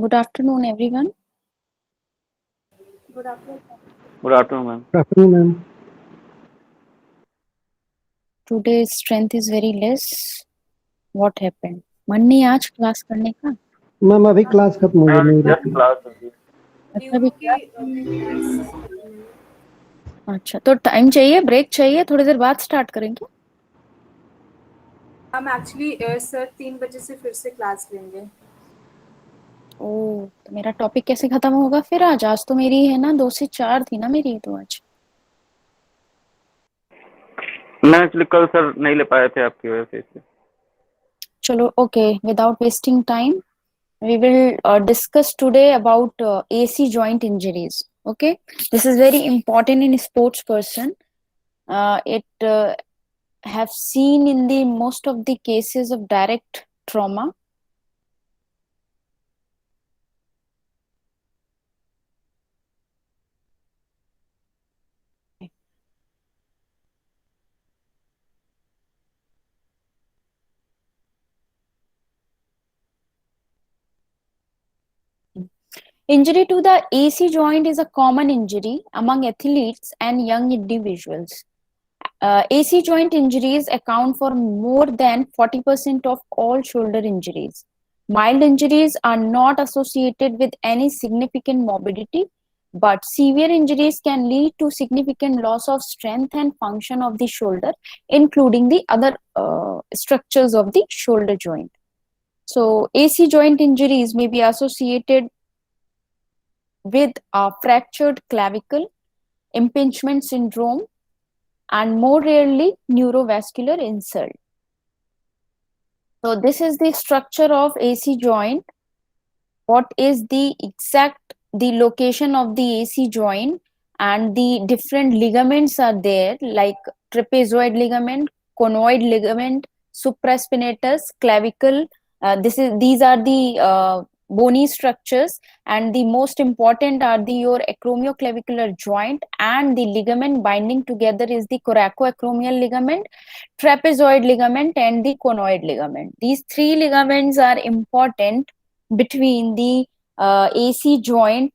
Good afternoon, everyone. Good afternoon. Good afternoon, ma'am. Good afternoon, ma'am. Today's strength is very less. What happened? मन नहीं आज class करने का? Ma'am अभी class खत्म हुई है Ma'am, मेरी। just class होगी। अच्छा भी की क्लास खत्म हुई है। अच्छा तो टाइम चाहिए, ब्रेक चाहिए, थोड़ी देर बाद स्टार्ट करेंगे। हम एक्चुअली सर 3 बजे से फिर से क्लास लेंगे। ओह, तो मेरा टॉपिक कैसे खत्म होगा फिर आज तो मेरी है ना 2 से 4 थी ना मेरी तो आज। मैं एक्चुअली कल सर नहीं ले पाए थे आपकी वजह से इसलिए। चलो okay, without wasting time we will discuss today about AC joint injuries. Okay, this is very important in sports person. It have seen in the most of the cases of direct trauma. Injury to the AC joint is a common injury among athletes and young individuals. AC joint injuries account for more than 40% of all shoulder injuries. Mild injuries are not associated with any significant morbidity, but severe injuries can lead to significant loss of strength and function of the shoulder, including the other structures of the shoulder joint. So, AC joint injuries may be associated with a fractured clavicle, impingement syndrome, and more rarely neurovascular insult. So this is the structure of AC joint. What is the location of the AC joint, and the different ligaments are there like trapezoid ligament, conoid ligament, supraspinatus, clavicle. These are the bony structures, and the most important are your acromioclavicular joint, and the ligament binding together is the coracoacromial ligament, trapezoid ligament, and the conoid ligament. These three ligaments are important between the AC joint,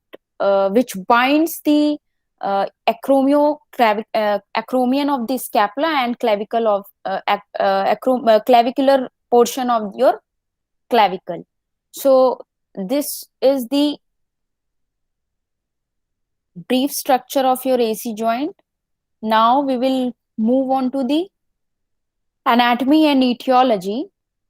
which binds the acromion of the scapula and clavicle of clavicular portion of your clavicle. So this is the brief structure of your AC joint. Now we will move on to the anatomy and etiology.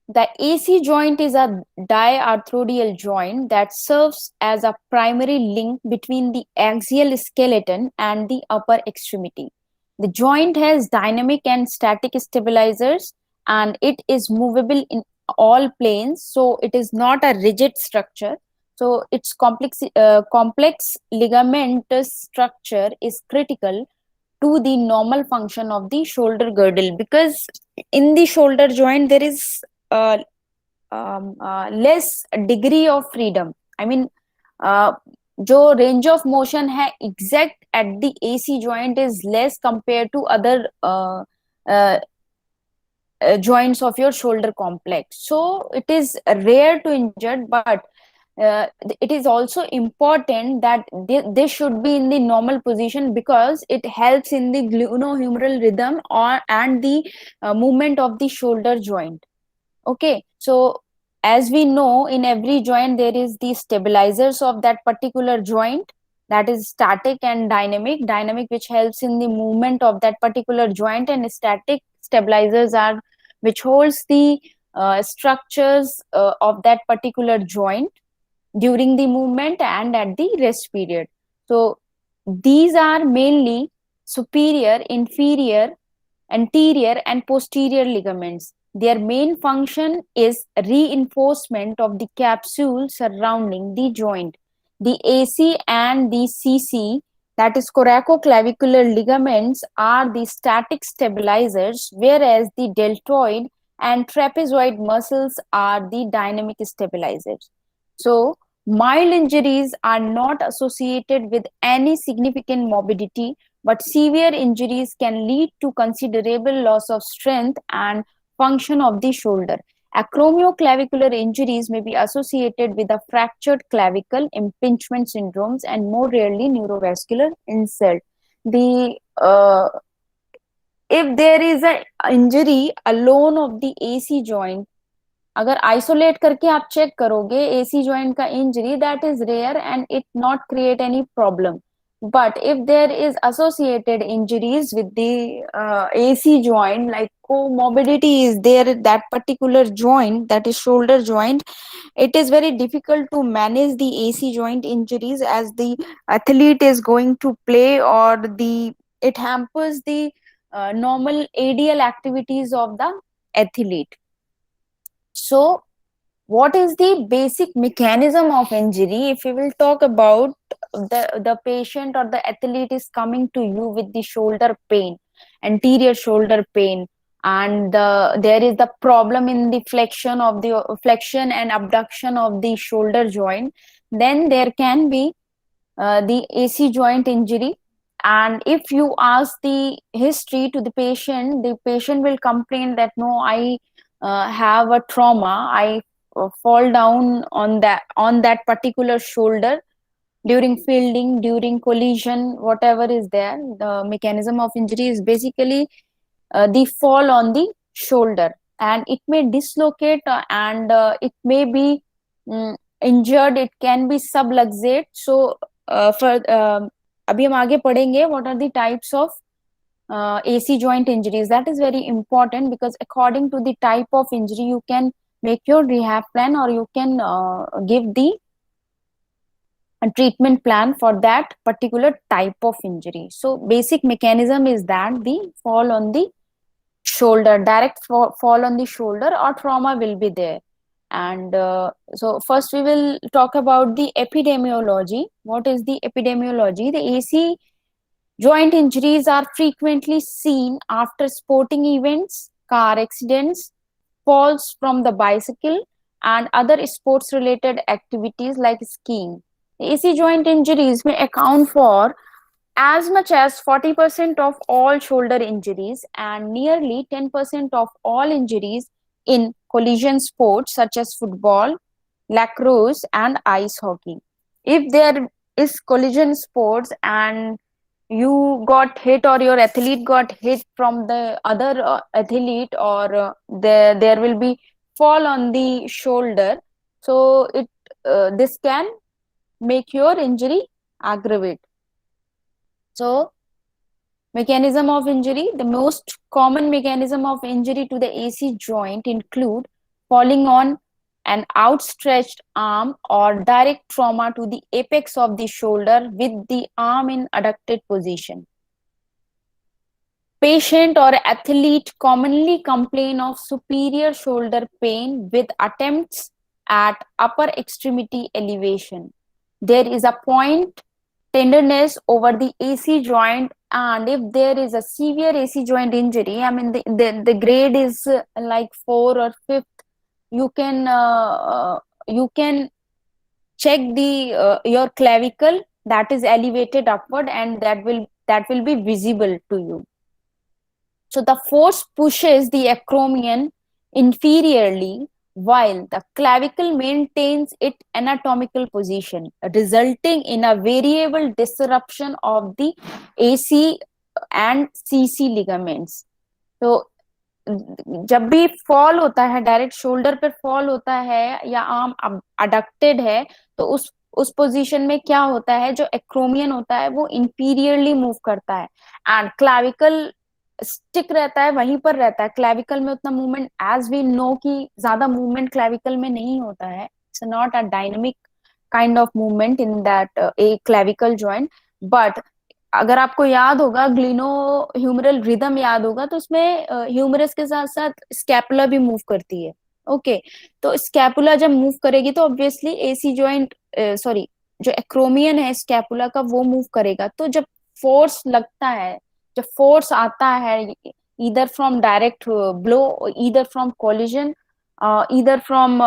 The AC joint is a diarthrodial joint that serves as a primary link between the axial skeleton and the upper extremity. The joint has dynamic and static stabilizers, and it is movable in all planes, so it is not a rigid structure. So its complex ligamentous structure is critical to the normal function of the shoulder girdle, because in the shoulder joint there is uh, less degree of freedom. I mean, जो range of motion है exact at the AC joint is less compared to other joints of your shoulder complex. So it is rare to injure, but it is also important that they should be in the normal position, because it helps in the glenohumeral rhythm and the movement of the shoulder joint. Okay, so as we know, in every joint there is the stabilizers of that particular joint, that is static and dynamic which helps in the movement of that particular joint, and static stabilizers are which holds the structures of that particular joint during the movement and at the rest period. So these are mainly superior, inferior, anterior, and posterior ligaments. Their main function is reinforcement of the capsule surrounding the joint. The AC and the CC, that is coracoclavicular ligaments, are the static stabilizers, whereas the deltoid and trapezoid muscles are the dynamic stabilizers. So mild injuries are not associated with any significant morbidity, but severe injuries can lead to considerable loss of strength and function of the shoulder. Acromioclavicular injuries may be associated with a fractured clavicle, impingement syndromes, and more rarely neurovascular insult. The if there is a injury alone of the AC joint, अगर isolate करके आप check करोगे AC joint का injury, that is rare and it not create any problem. But if there is associated injuries with the AC joint, like comorbidity is there, that particular joint, that is shoulder joint, it is very difficult to manage the AC joint injuries as the athlete is going to play, or it hampers the normal ADL activities of the athlete. So what is the basic mechanism of injury? If we will talk about the patient or the athlete is coming to you with the shoulder pain, anterior shoulder pain, and there is the problem in the flexion and abduction of the shoulder joint, then there can be the AC joint injury. And if you ask the history to the patient will complain that no, I have a trauma, I fall down on that particular shoulder during fielding, during collision, whatever is there. The mechanism of injury is basically the fall on the shoulder, and it may dislocate and it may be injured, it can be subluxate. So for अभी हम आगे पढ़ेंगे what are the types of AC joint injuries. That is very important because according to the type of injury you can make your rehab plan, or you can give the treatment plan for that particular type of injury. So basic mechanism is that the fall on the shoulder, direct fall on the shoulder, or trauma will be there. And so first we will talk about the epidemiology. What is the epidemiology? The AC joint injuries are frequently seen after sporting events, car accidents, falls from the bicycle, and other sports related activities like skiing. AC joint injuries may account for as much as 40% of all shoulder injuries and nearly 10% of all injuries in collision sports such as football, lacrosse, and ice hockey. If there is collision sports and you got hit, or your athlete got hit from the other athlete, or there will be fall on the shoulder, so this can make your injury aggravate. So mechanism of injury, the most common mechanism of injury to the AC joint include falling on an outstretched arm or direct trauma to the apex of the shoulder with the arm in adducted position. Patient or athlete commonly complain of superior shoulder pain with attempts at upper extremity elevation. There is a point tenderness over the AC joint, and if there is a severe AC joint injury, I mean the grade is like 4 or 5th, you can check the your clavicle that is elevated upward, and that will be visible to you. So the force pushes the acromion inferiorly while the clavicle maintains its anatomical position, resulting in a variable disruption of the AC and CC ligaments. So जब भी fall होता है, direct shoulder पर fall होता है या arm अडक्टेड है, तो उस पोजीशन में क्या होता है, जो एक्रोमियन होता है वो इंफीरियरली मूव करता है एंड क्लैविकल स्टिक रहता है, वहीं पर रहता है. क्लैविकल में उतना मूवमेंट, एज वी नो कि ज्यादा मूवमेंट क्लैविकल में नहीं होता है. It's not a dynamic kind of movement in that A clavicle joint. But अगर आपको याद होगा, ग्लिनो ह्यूमरल रिदम याद होगा, तो उसमें ह्यूमरस के साथ साथ स्कैपुला भी मूव करती है. ओके, तो स्कैपुला जब मूव करेगी तो ऑब्वियसली एसी जॉइंट सॉरी जो एक्रोमियन है स्कैपुला का वो मूव करेगा. तो जब फोर्स लगता है, जब फोर्स आता है, either from direct blow, either from collision, either from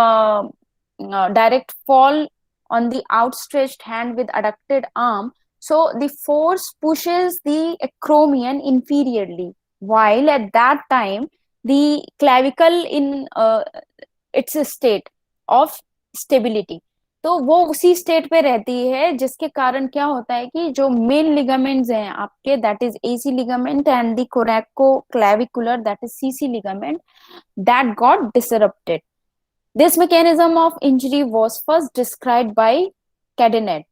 direct fall on the outstretched hand with adducted arm, so the force pushes the acromion inferiorly, while at that time the clavicle it's state of stability. तो वो उसी state पे रहती है, जिसके कारण क्या होता है कि जो मेन लिगामेंट्स हैं आपके, that is AC ligament and the coracoclavicular, that is CC ligament, that got disrupted. This mechanism of injury was first described by Cadenet.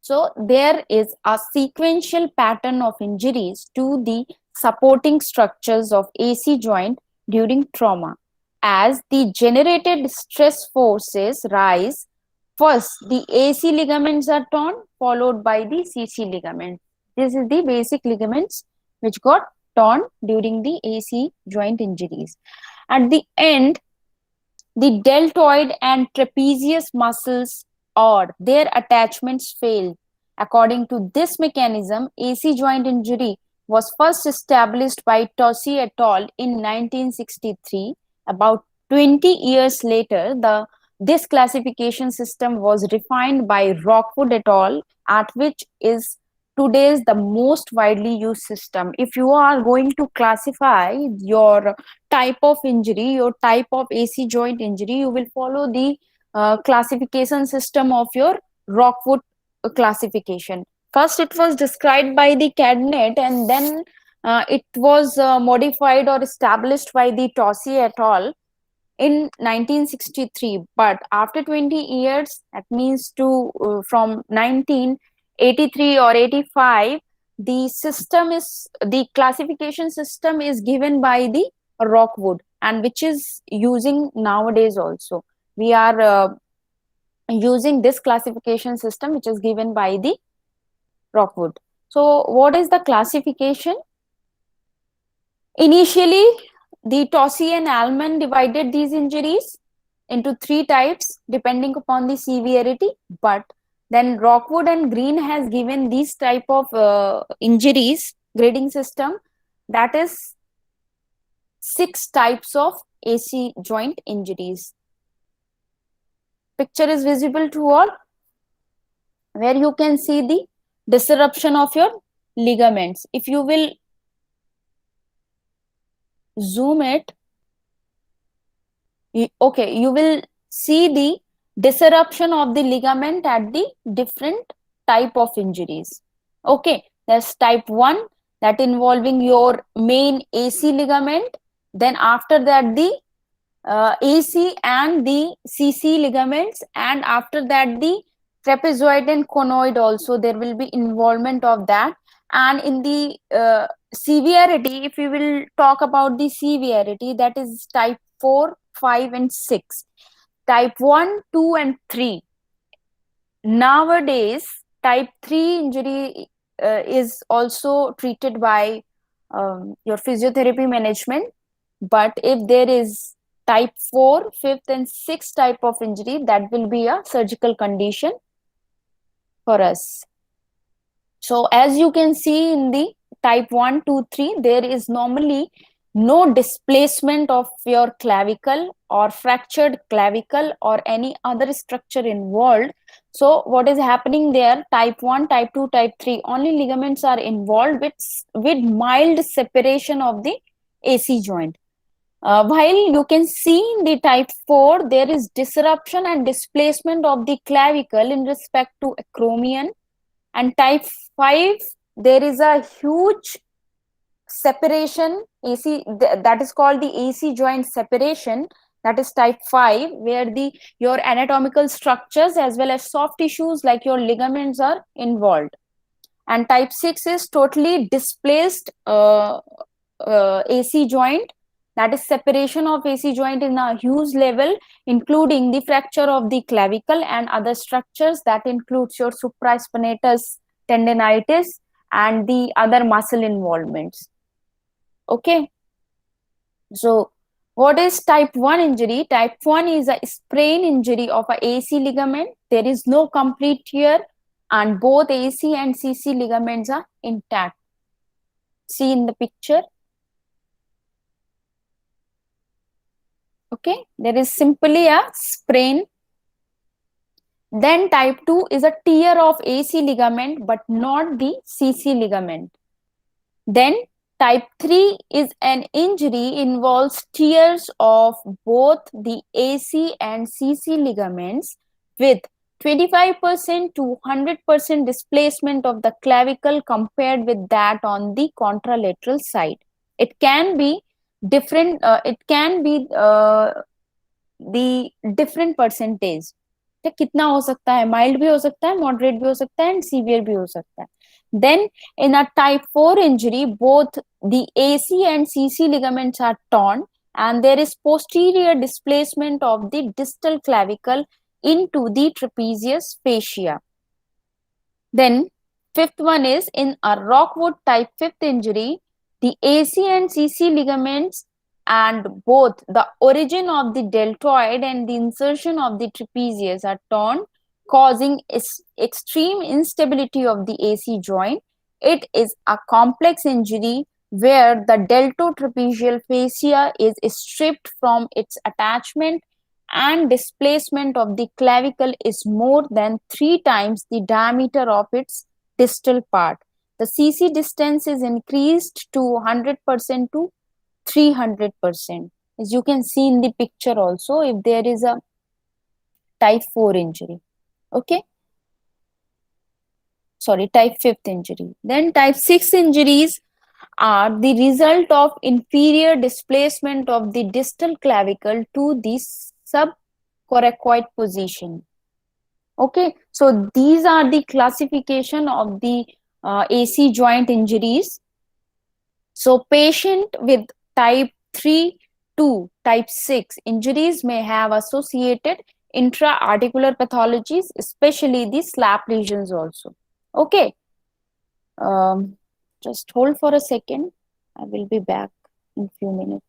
So there is a sequential pattern of injuries to the supporting structures of AC joint during trauma. As the generated stress forces rise, first the AC ligaments are torn, followed by the CC ligaments. This is the basic ligaments which got torn during the AC joint injuries. At the end, the deltoid and trapezius muscles or their attachments failed. According to this mechanism, AC joint injury was first established by Tossi et al. In 1963. About 20 years later, this classification system was refined by Rockwood et al., at which is today's the most widely used system. If you are going to classify your type of injury, your type of AC joint injury, you will follow the classification system of your Rockwood classification. First, it was described by the Cadenet, and then it was modified or established by the Tossi et al. In 1963. But after 20 years, that means from 1983 or 85, the classification system is given by the Rockwood, and which is using nowadays also. We are using this classification system which is given by the Rockwood. So what is the classification? Initially, the Tossi and Allman divided these injuries into 3 types depending upon the severity, but then Rockwood and Green has given these type of injuries grading system, that is 6 types of AC joint injuries. Picture is visible to all, where you can see the disruption of your ligaments. If you will zoom it, okay, you will see the disruption of the ligament at the different type of injuries. Okay, there's type 1, that involving your main AC ligament. Then after that the AC and the CC ligaments, and after that the trapezoid and conoid also, there will be involvement of that. And in the severity, if you will talk about the severity, that is type 4, 5 and 6. Type 1, 2 and 3. Nowadays, type 3 injury is also treated by your physiotherapy management. But if there is type 4, 5th and 6th type of injury, that will be a surgical condition for us. So as you can see in the type 1, 2, 3, there is normally no displacement of your clavicle or fractured clavicle or any other structure involved. So what is happening there? Type 1, type 2, type 3, only ligaments are involved with mild separation of the AC joint. While you can see in the type 4, there is disruption and displacement of the clavicle in respect to acromion. And type 5, there is a huge separation, that is called the AC joint separation, that is type 5, where your anatomical structures as well as soft tissues like your ligaments are involved. And type 6 is totally displaced AC joint, that is separation of AC joint in a huge level, including the fracture of the clavicle and other structures, that includes your supraspinatus tendinitis and the other muscle involvements. Okay, so what is type 1 injury? Type 1 is a sprain injury of a AC ligament. There is no complete tear and both AC and CC ligaments are intact. See in the picture. Okay, there is simply a sprain. Then type 2 is a tear of AC ligament but not the CC ligament. Then Type 3 is an injury involves tears of both the AC and CC ligaments with 25% to 100% displacement of the clavicle compared with that on the contralateral side. It can be different, the different percentage. कितना हो सकता है? Mild भी हो सकता है, moderate भी हो सकता है, एंड सीवियर भी हो सकता है. Then in a type 4 injury, both the AC and CC ligaments are torn and there is posterior displacement of the distal clavicle into the trapezius fascia. Then fifth one is in a Rockwood type 5th injury, the AC and CC ligaments and both the origin of the deltoid and the insertion of the trapezius are torn, causing extreme instability of the AC joint. It is a complex injury where the deltotrapezial fascia is stripped from its attachment and displacement of the clavicle is more than 3 times the diameter of its distal part. The CC distance is increased to 100% to 300%. As you can see in the picture also, if there is a type 4 injury. Okay. Sorry, type 5th injury. Then type 6 injuries are the result of inferior displacement of the distal clavicle to the subcoracoid position. Okay, so these are the classification of the AC joint injuries. So patient with type 3 to type 6 injuries may have associated intra-articular pathologies, especially the slap lesions also. Okay, just hold for a second. I will be back in few minutes.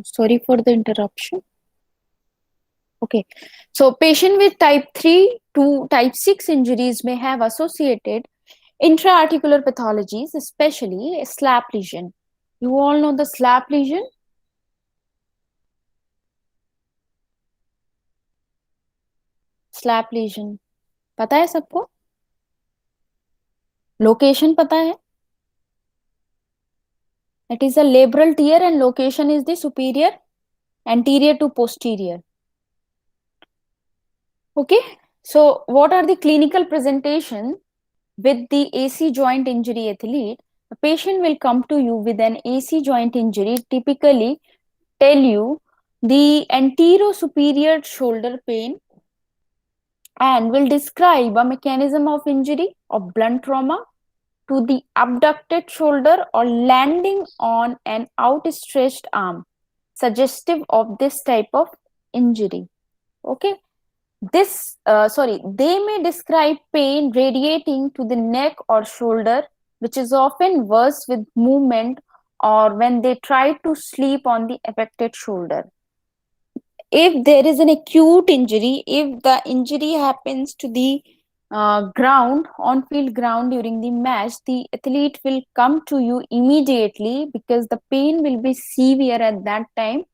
Sorry for the interruption. Okay, so patient with type 3 to type 6 injuries may have associated intra-articular pathologies, especially a slap lesion. You all know the slap lesion? Slap lesion. पता है सबको? Location पता है? It is a labral tear and location is the superior, anterior to posterior. Okay, so what are the clinical presentation with the AC joint injury athlete? A patient will come to you with an AC joint injury, typically tell you the anterior-superior shoulder pain and will describe a mechanism of injury of blunt trauma to the abducted shoulder or landing on an outstretched arm, suggestive of this type of injury. Okay, they may describe pain radiating to the neck or shoulder, which is often worse with movement or when they try to sleep on the affected shoulder. If there is an acute injury, if the injury happens to the on-field ground during the match, the athlete will come to you immediately because the pain will be severe at that time.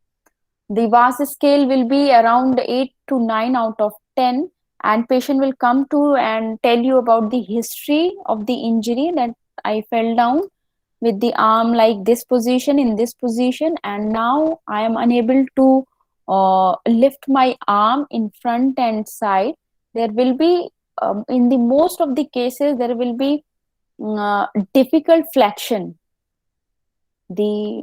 The VAS scale will be around 8 to 9 out of 10, and patient will come to and tell you about the history of the injury, that I fell down with the arm like this position, in this position, and now I am unable to lift my arm in front and side. There will be, in the most of the cases, there will be difficult flexion. The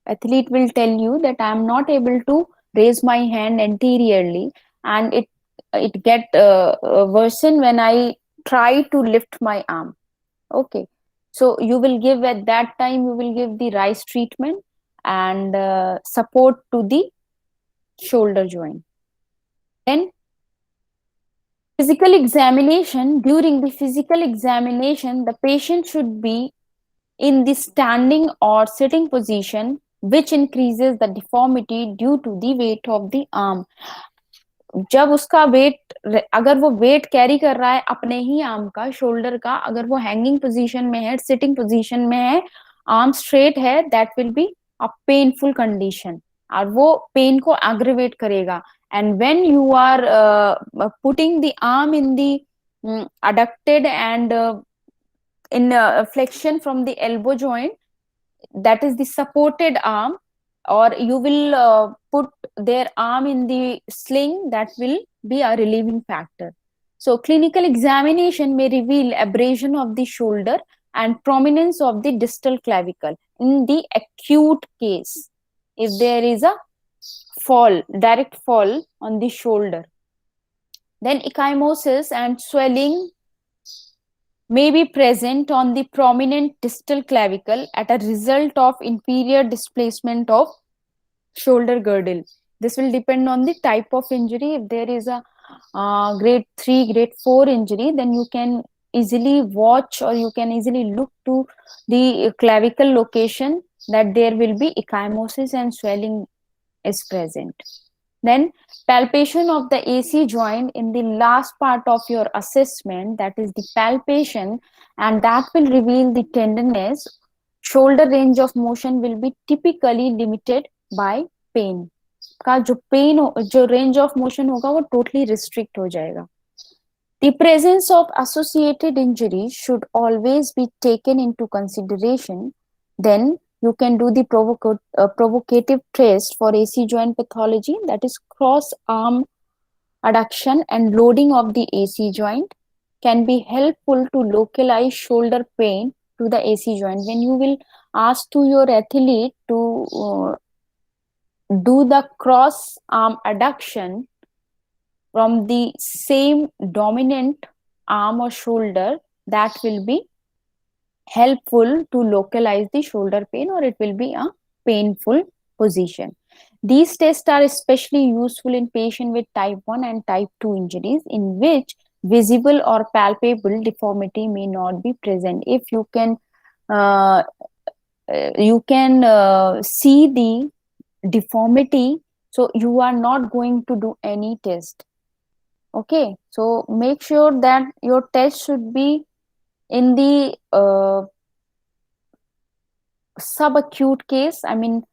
athlete will tell you that I am not able to raise my hand anteriorly, and it get worsen when I try to lift my arm. Okay, so you will give at that time, you will give the RICE treatment, and support to the shoulder joint. Then physical examination. During the physical examination, the patient should be in the standing or sitting position, which increases the deformity due to the weight of the arm. जब उसका wait, अगर वो wait carry कर रहा है अपने ही arm का, shoulder का, अगर वो हैंगिंग पोजीशन में है, सिटिंग पोजीशन में है, आर्म स्ट्रेट है, that will be a painful condition, और वो पेन को एग्रीवेट करेगा. And when you are putting the arm in the adducted and in flexion from the elbow joint, that is the supported arm, or you will put their arm in the sling, that will be a relieving factor. So clinical examination may reveal abrasion of the shoulder and prominence of the distal clavicle in the acute case, if there is a fall, direct fall on the shoulder. Then ecchymosis and swelling may be present on the prominent distal clavicle at a result of inferior displacement of shoulder girdle. This will depend on the type of injury. If there is a grade 3, grade 4 injury, then you can easily watch, or you can easily look to the clavicle location, that there will be ecchymosis and swelling is present. Then palpation of the AC joint in the last part of your assessment, that is the palpation, and that will reveal the tenderness. Shoulder range of motion will be typically limited by pain. का जो pen, जो range of motion होगा वो totally restrict हो जाएगा. The presence of associated injury should always be taken into consideration. Then you can do the provocative test for AC joint pathology, that is cross arm adduction and loading of the AC joint can be helpful to localize shoulder pain to the AC joint. When you will ask to your athlete to do the cross arm adduction from the same dominant arm or shoulder, that will be helpful to localize the shoulder pain, or it will be a painful position. These tests are especially useful in patients with type 1 and type 2 injuries, in which visible or palpable deformity may not be present. If you can see the deformity, so you are not going to do any test. Okay, so make sure that your test should be in the subacute case. I mean,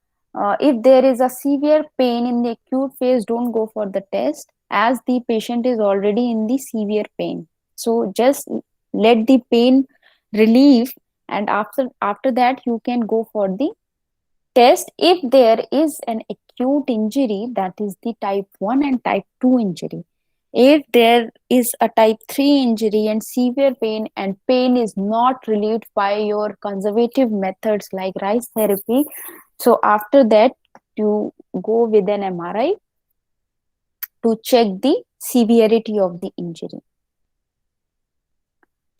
if there is a severe pain in the acute phase, don't go for the test, as the patient is already in the severe pain. So just let the pain relieve, and after that you can go for the test. If there is an acute injury, that is the type 1 and type 2 injury. If there is a type 3 injury and severe pain, and pain is not relieved by your conservative methods like RICE therapy, so after that you go with an MRI to check the severity of the injury.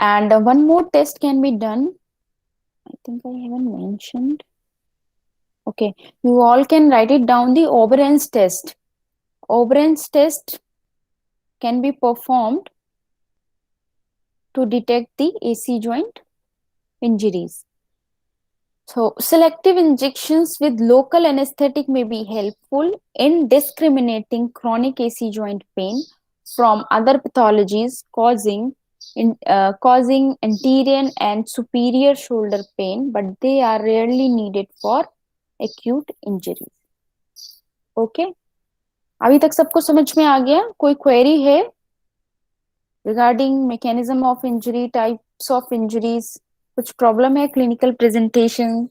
And one more test can be done. I think I haven't mentioned. Okay, you all can write it down, the Oberon's test. Oberon's test can be performed to detect the AC joint injuries. So selective injections with local anesthetic may be helpful in discriminating chronic AC joint pain from other pathologies causing anterior and superior shoulder pain, but they are rarely needed for acute injuries. Okay, अभी तक सबको समझ में आ गया? कोई query है regarding mechanism of injury, types of injuries? कुछ problem है क्लिनिकल प्रेजेंटेशन?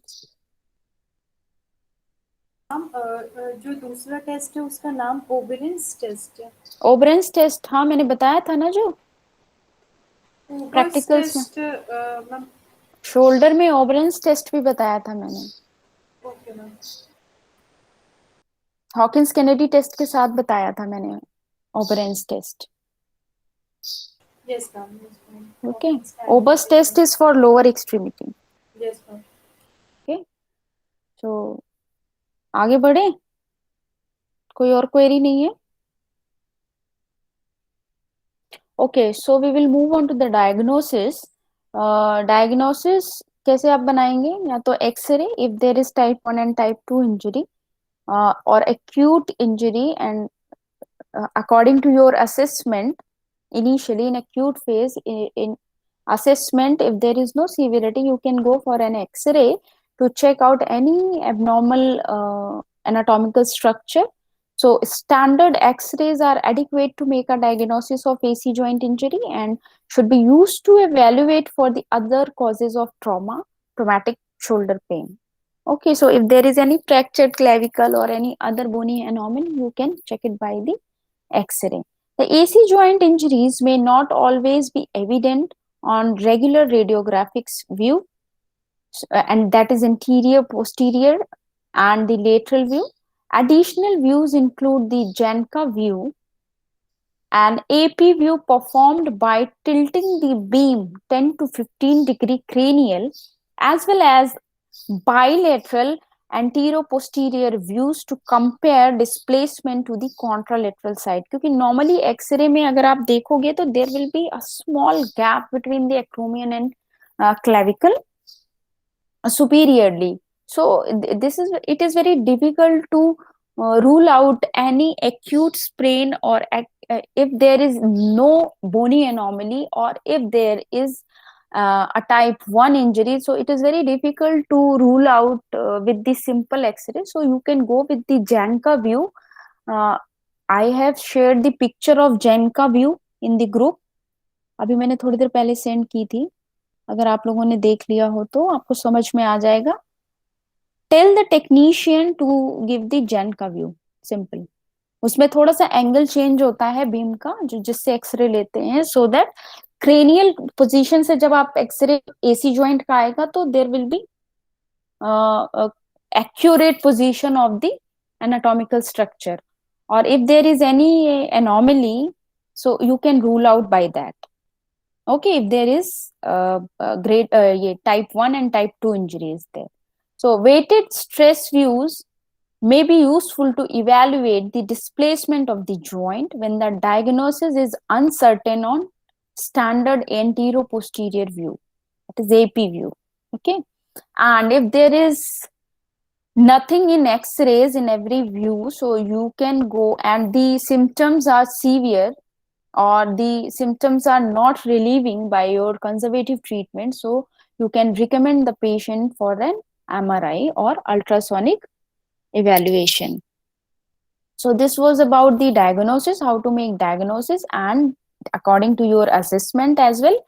जो दूसरा टेस्ट है उसका नाम ओबेरन्स टेस्ट है. ओबेरन्स टेस्ट, हाँ मैंने बताया था ना, जो प्रैक्टिकल्स में शोल्डर में ओबेरन्स टेस्ट भी बताया था मैंने. Okay ma'am. Hawkins Kennedy test के साथ बताया था मैंने Ober's test. Yes ma'am. Okay, Ober's test is for lower extremity. Yes ma'am. Okay, so आगे बढ़े? कोई और क्वेरी नहीं है? Okay, so we will move on to the diagnosis. Diagnosis कैसे आप बनाएंगे? या तो x-ray if there is type 1 and type 2 injury, और acute injury, and according to your assessment initially in acute phase, in assessment, if there is no severity, you can go for an x-ray to check out any abnormal anatomical structure. So standard x-rays are adequate to make a diagnosis of AC joint injury and should be used to evaluate for the other causes of traumatic shoulder pain. Okay, so if there is any fractured clavicle or any other bony anomaly, you can check it by the X-ray. The AC joint injuries may not always be evident on regular radiographics view, and that is anterior, posterior, and the lateral view. Additional views include the Janka view, an AP view performed by tilting the beam 10 to 15 degree cranial, as well as bilateral anterior-posterior views to compare displacement to the contralateral side. क्योंकि normally X-ray में अगर आप देखोगे तो there will be a small gap between the acromion and clavicle superiorly. So it is very difficult to rule out any acute sprain, or if there is no bony anomaly, or if there is a type 1 injury. So it is very difficult to rule out with the simple x-ray. So you can go with the Janka view. I have shared the picture of Janka view in the group. अभी मैंने थोड़ी देर पहले send की थी. अगर आप लोगों ने देख लिया हो तो आपको समझ में आ जाएगा. Tell the technician to give the Janka view. Simple. उसमें थोड़ा सा एंगल चेंज होता है बीम का, जो जिससे एक्सरे लेते हैं, सो दैट क्रेनियल पोजीशन से जब आप एक्सरे एसी ज्वाइंट का आएगा तो there will be accurate position of the anatomical structure, or if there is any anomaly, so you can rule out by that. Okay, if there is great type 1 and type 2 injuries there. So weighted stress views may be useful to evaluate the displacement of the joint when the diagnosis is uncertain on standard anterior-posterior view, that is AP view. Okay, and if there is nothing in X-rays in every view, so you can go, and the symptoms are severe or the symptoms are not relieving by your conservative treatment, so you can recommend the patient for an MRI or ultrasonic evaluation. So this was about the diagnosis, how to make diagnosis, and according to your assessment as well,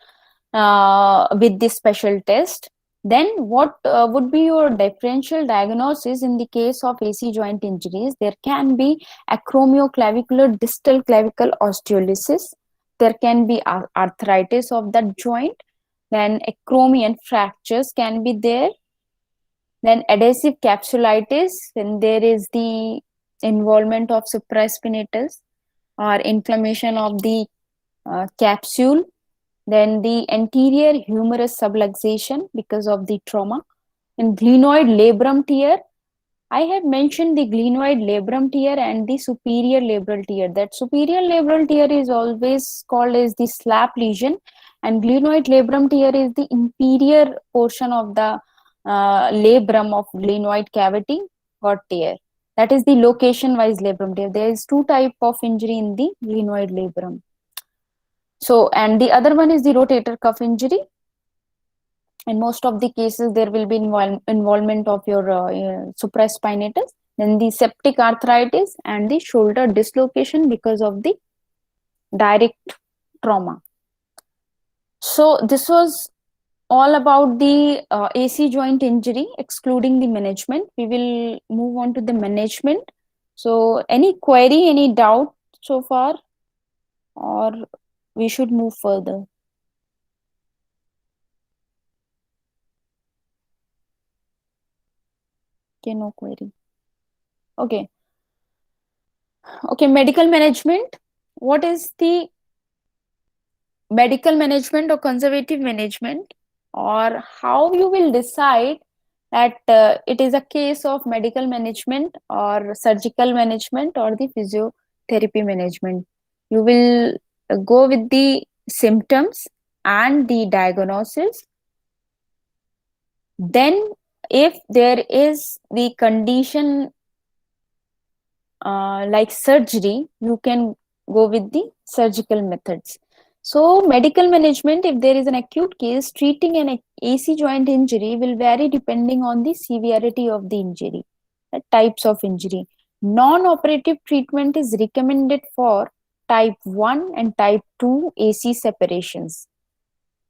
with the special test. Then what would be your differential diagnosis in the case of AC joint injuries? There can be acromioclavicular distal clavicle osteolysis. There can be arthritis of that joint. Then acromion fractures can be there. Then adhesive capsulitis, when there is the involvement of supraspinatus or inflammation of the capsule. Then the anterior humerus subluxation because of the trauma. In glenoid labrum tear, I have mentioned the glenoid labrum tear and the superior labral tear. That superior labral tear is always called as the slap lesion, and glenoid labrum tear is the inferior portion of the labrum of glenoid cavity got tear. That is the location wise labrum tear. There is two type of injury in the glenoid labrum. So, and the other one is the rotator cuff injury. In most of the cases, there will be involvement of your supraspinatus. Then the septic arthritis and the shoulder dislocation because of the direct trauma. So this was all about the AC joint injury, excluding the management. We will move on to the management. So any query, any doubt so far, or we should move further? Okay, no query. Okay. Okay, medical management. What is the medical management or conservative management, or how you will decide that it is a case of medical management or surgical management or the physiotherapy management. You will go with the symptoms and the diagnosis. Then if there is the condition like surgery, you can go with the surgical methods. So medical management, if there is an acute case, treating an AC joint injury will vary depending on the severity of the injury, the types of injury. Non-operative treatment is recommended for type 1 and type 2 AC separations.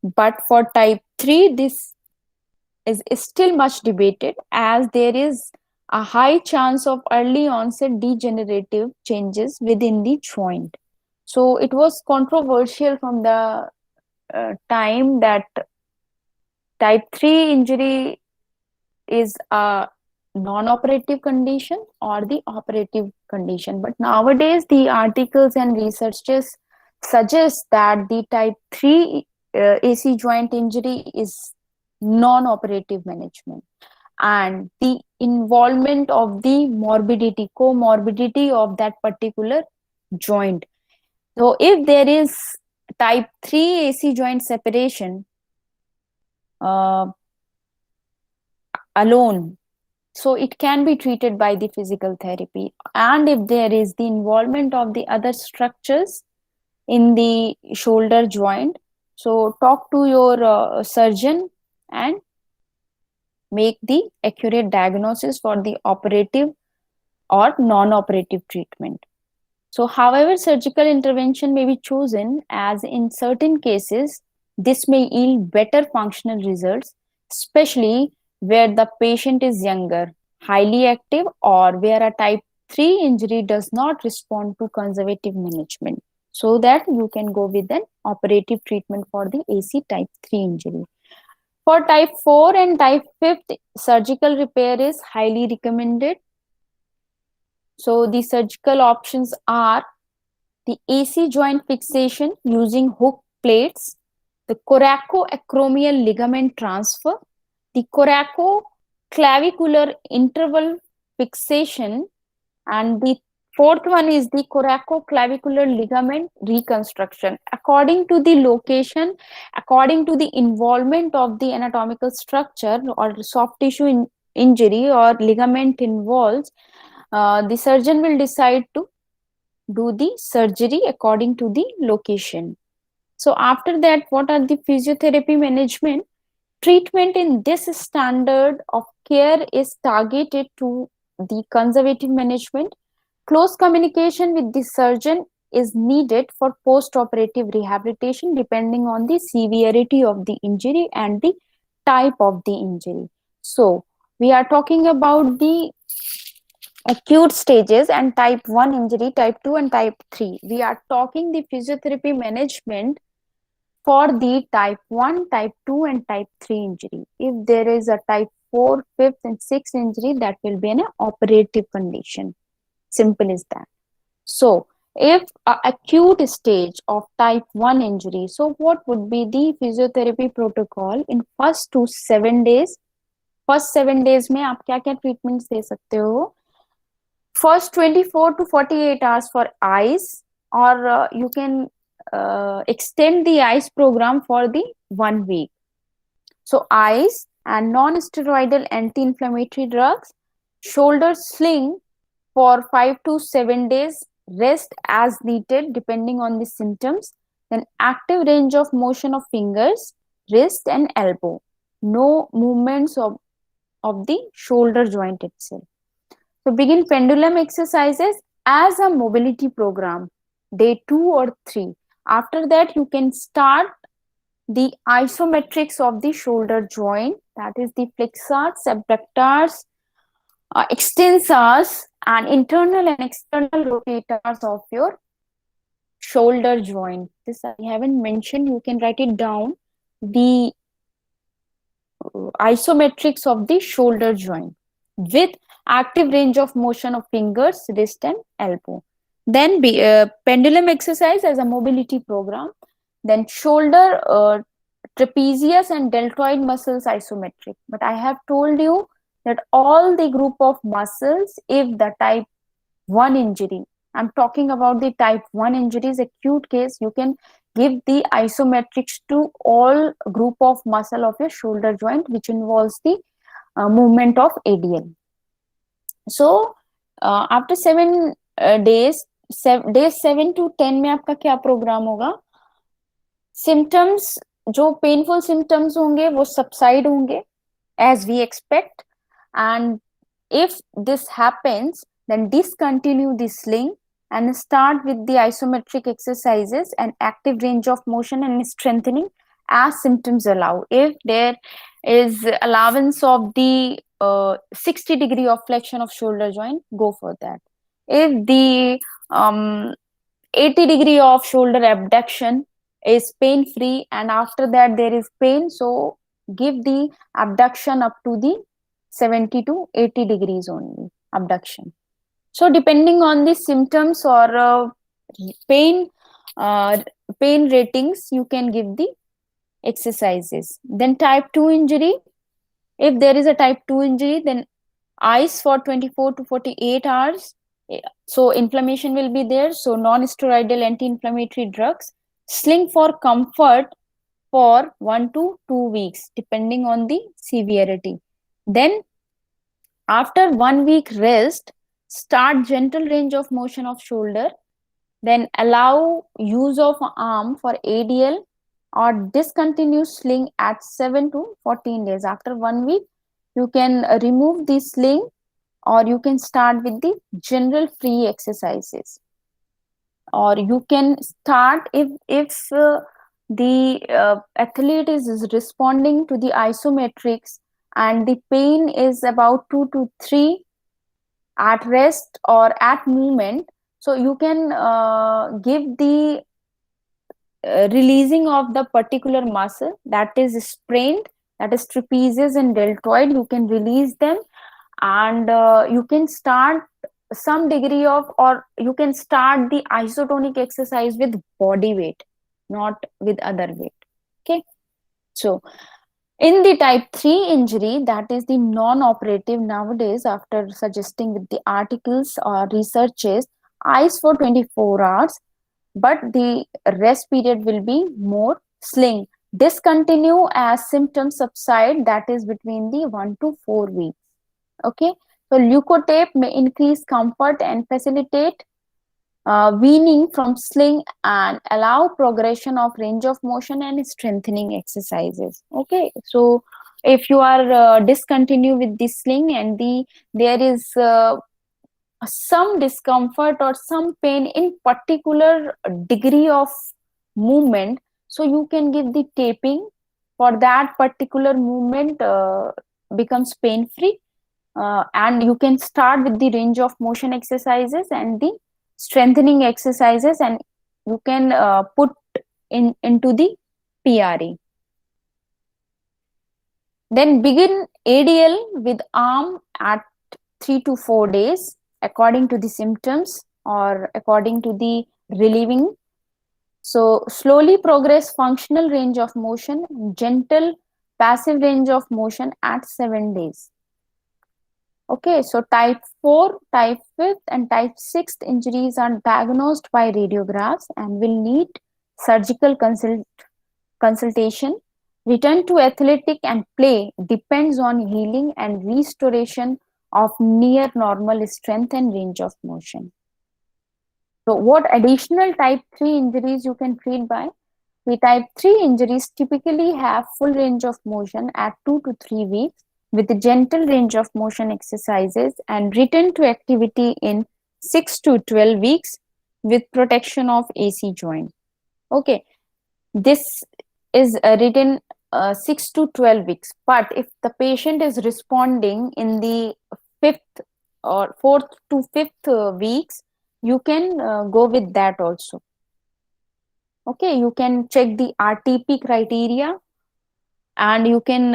But for type 3, this is still much debated, as there is a high chance of early onset degenerative changes within the joint. So it was controversial from the time that type 3 injury is a non-operative condition or the operative condition. But nowadays, the articles and researches suggest that the type 3 AC joint injury is non-operative management, and the involvement of the comorbidity of that particular joint. So if there is type 3 AC joint separation alone, so it can be treated by the physical therapy. And if there is the involvement of the other structures in the shoulder joint, so talk to your surgeon and make the accurate diagnosis for the operative or non-operative treatment. So however, surgical intervention may be chosen, as in certain cases this may yield better functional results, especially where the patient is younger, highly active, or where a type 3 injury does not respond to conservative management, so that you can go with an operative treatment for the AC type 3 injury. For type 4 and type 5, surgical repair is highly recommended. So the surgical options are the AC joint fixation using hook plates, the coracoacromial ligament transfer, the coracoclavicular interval fixation, and the fourth one is the coracoclavicular ligament reconstruction. According to the location, according to the involvement of the anatomical structure or soft tissue injury or ligament involves, the surgeon will decide to do the surgery according to the location. So after that, what are the physiotherapy management? Treatment in this standard of care is targeted to the conservative management. Close communication with the surgeon is needed for post-operative rehabilitation depending on the severity of the injury and the type of the injury. So we are talking about the acute stages and type 1 injury, type 2 and type 3. We are talking the physiotherapy management for the type 1, type 2 and type 3 injury. If there is a type 4, 5th and 6th injury, that will be an operative condition. Simple as that. So if acute stage of type 1 injury, so what would be the physiotherapy protocol in first to 7 days? First 7 days में आप क्या क्या treatments दे सकते हो? First 24 to 48 hours for eyes, or you can extend the eyes program for the 1 week. So eyes and non-steroidal anti-inflammatory drugs, shoulder sling for 5 to 7 days, rest as needed depending on the symptoms, then active range of motion of fingers, wrist and elbow, no movements of the shoulder joint itself. So begin pendulum exercises as a mobility program, day 2 or 3. After that, you can start the isometrics of the shoulder joint, that is the flexors, abductors, extensors, and internal and external rotators of your shoulder joint. This I haven't mentioned, you can write it down. The isometrics of the shoulder joint with active range of motion of fingers, wrist and elbow. Then pendulum exercise as a mobility program. Then shoulder, trapezius and deltoid muscles isometric. But I have told you that all the group of muscles, if the type 1 injury, I'm talking about the type 1 injuries acute case, you can give the isometrics to all group of muscle of your shoulder joint, which involves the movement of ADL. So after 7 days, day 7 to 10 में आपका क्या programme होगा? Symptoms, जो painful symptoms होंगे वो subside होंगे as we expect, and if this happens, then discontinue the sling and start with the isometric exercises and active range of motion and strengthening as symptoms allow. If there is allowance of the 60-degree of flexion of shoulder joint, go for that. If the 80-degree of shoulder abduction is pain free and after that there is pain, so give the abduction up to the 70 to 80 degrees only abduction. So depending on the symptoms or pain ratings, you can give the exercises. Then type 2 injury, if there is a type 2 injury, then ice for 24 to 48 hours. So inflammation will be there, so non-steroidal anti-inflammatory drugs. Sling for comfort for 1 to 2 weeks depending on the severity. Then after 1 week rest, start gentle range of motion of shoulder, then allow use of arm for ADL or discontinue sling at 7 to 14 days. After 1 week, you can remove the sling or you can start with the general free exercises, or you can start if the athlete is responding to the isometrics and the pain is about 2 to 3 at rest or at movement, so you can give the releasing of the particular muscle that is sprained, that is trapezius and deltoid. You can release them and you can start some degree of, or you can start the isotonic exercise with body weight, not with other weight. Okay, so in the type 3 injury, that is the non-operative, nowadays after suggesting with the articles or researches, ice for 24 hours, but the rest period will be more, sling. Discontinue as symptoms subside, that is between the 1 to 4 weeks. Okay, so leukotape may increase comfort and facilitate weaning from sling and allow progression of range of motion and strengthening exercises. Okay, so if you are discontinue with the sling and there is some discomfort or some pain in particular degree of movement, so you can give the taping for that particular movement becomes pain free, and you can start with the range of motion exercises and the strengthening exercises, and you can put into the PRE. Then begin ADL with arm at 3 to 4 days according to the symptoms or according to the relieving. So slowly progress functional range of motion, gentle passive range of motion at 7 days. Okay, so type 4, type 5th and type 6th injuries are diagnosed by radiographs and will need surgical consultation. Return to athletic and play depends on healing and restoration of near normal strength and range of motion. So what additional type 3 injuries you can treat by? The type 3 injuries typically have full range of motion at 2 to 3 weeks with gentle range of motion exercises and return to activity in 6 to 12 weeks with protection of AC joint. Okay, this is written 6 to 12 weeks, but if the patient is responding in the 5th or 4th to 5th weeks, you can go with that also. Okay, you can check the RTP criteria and you can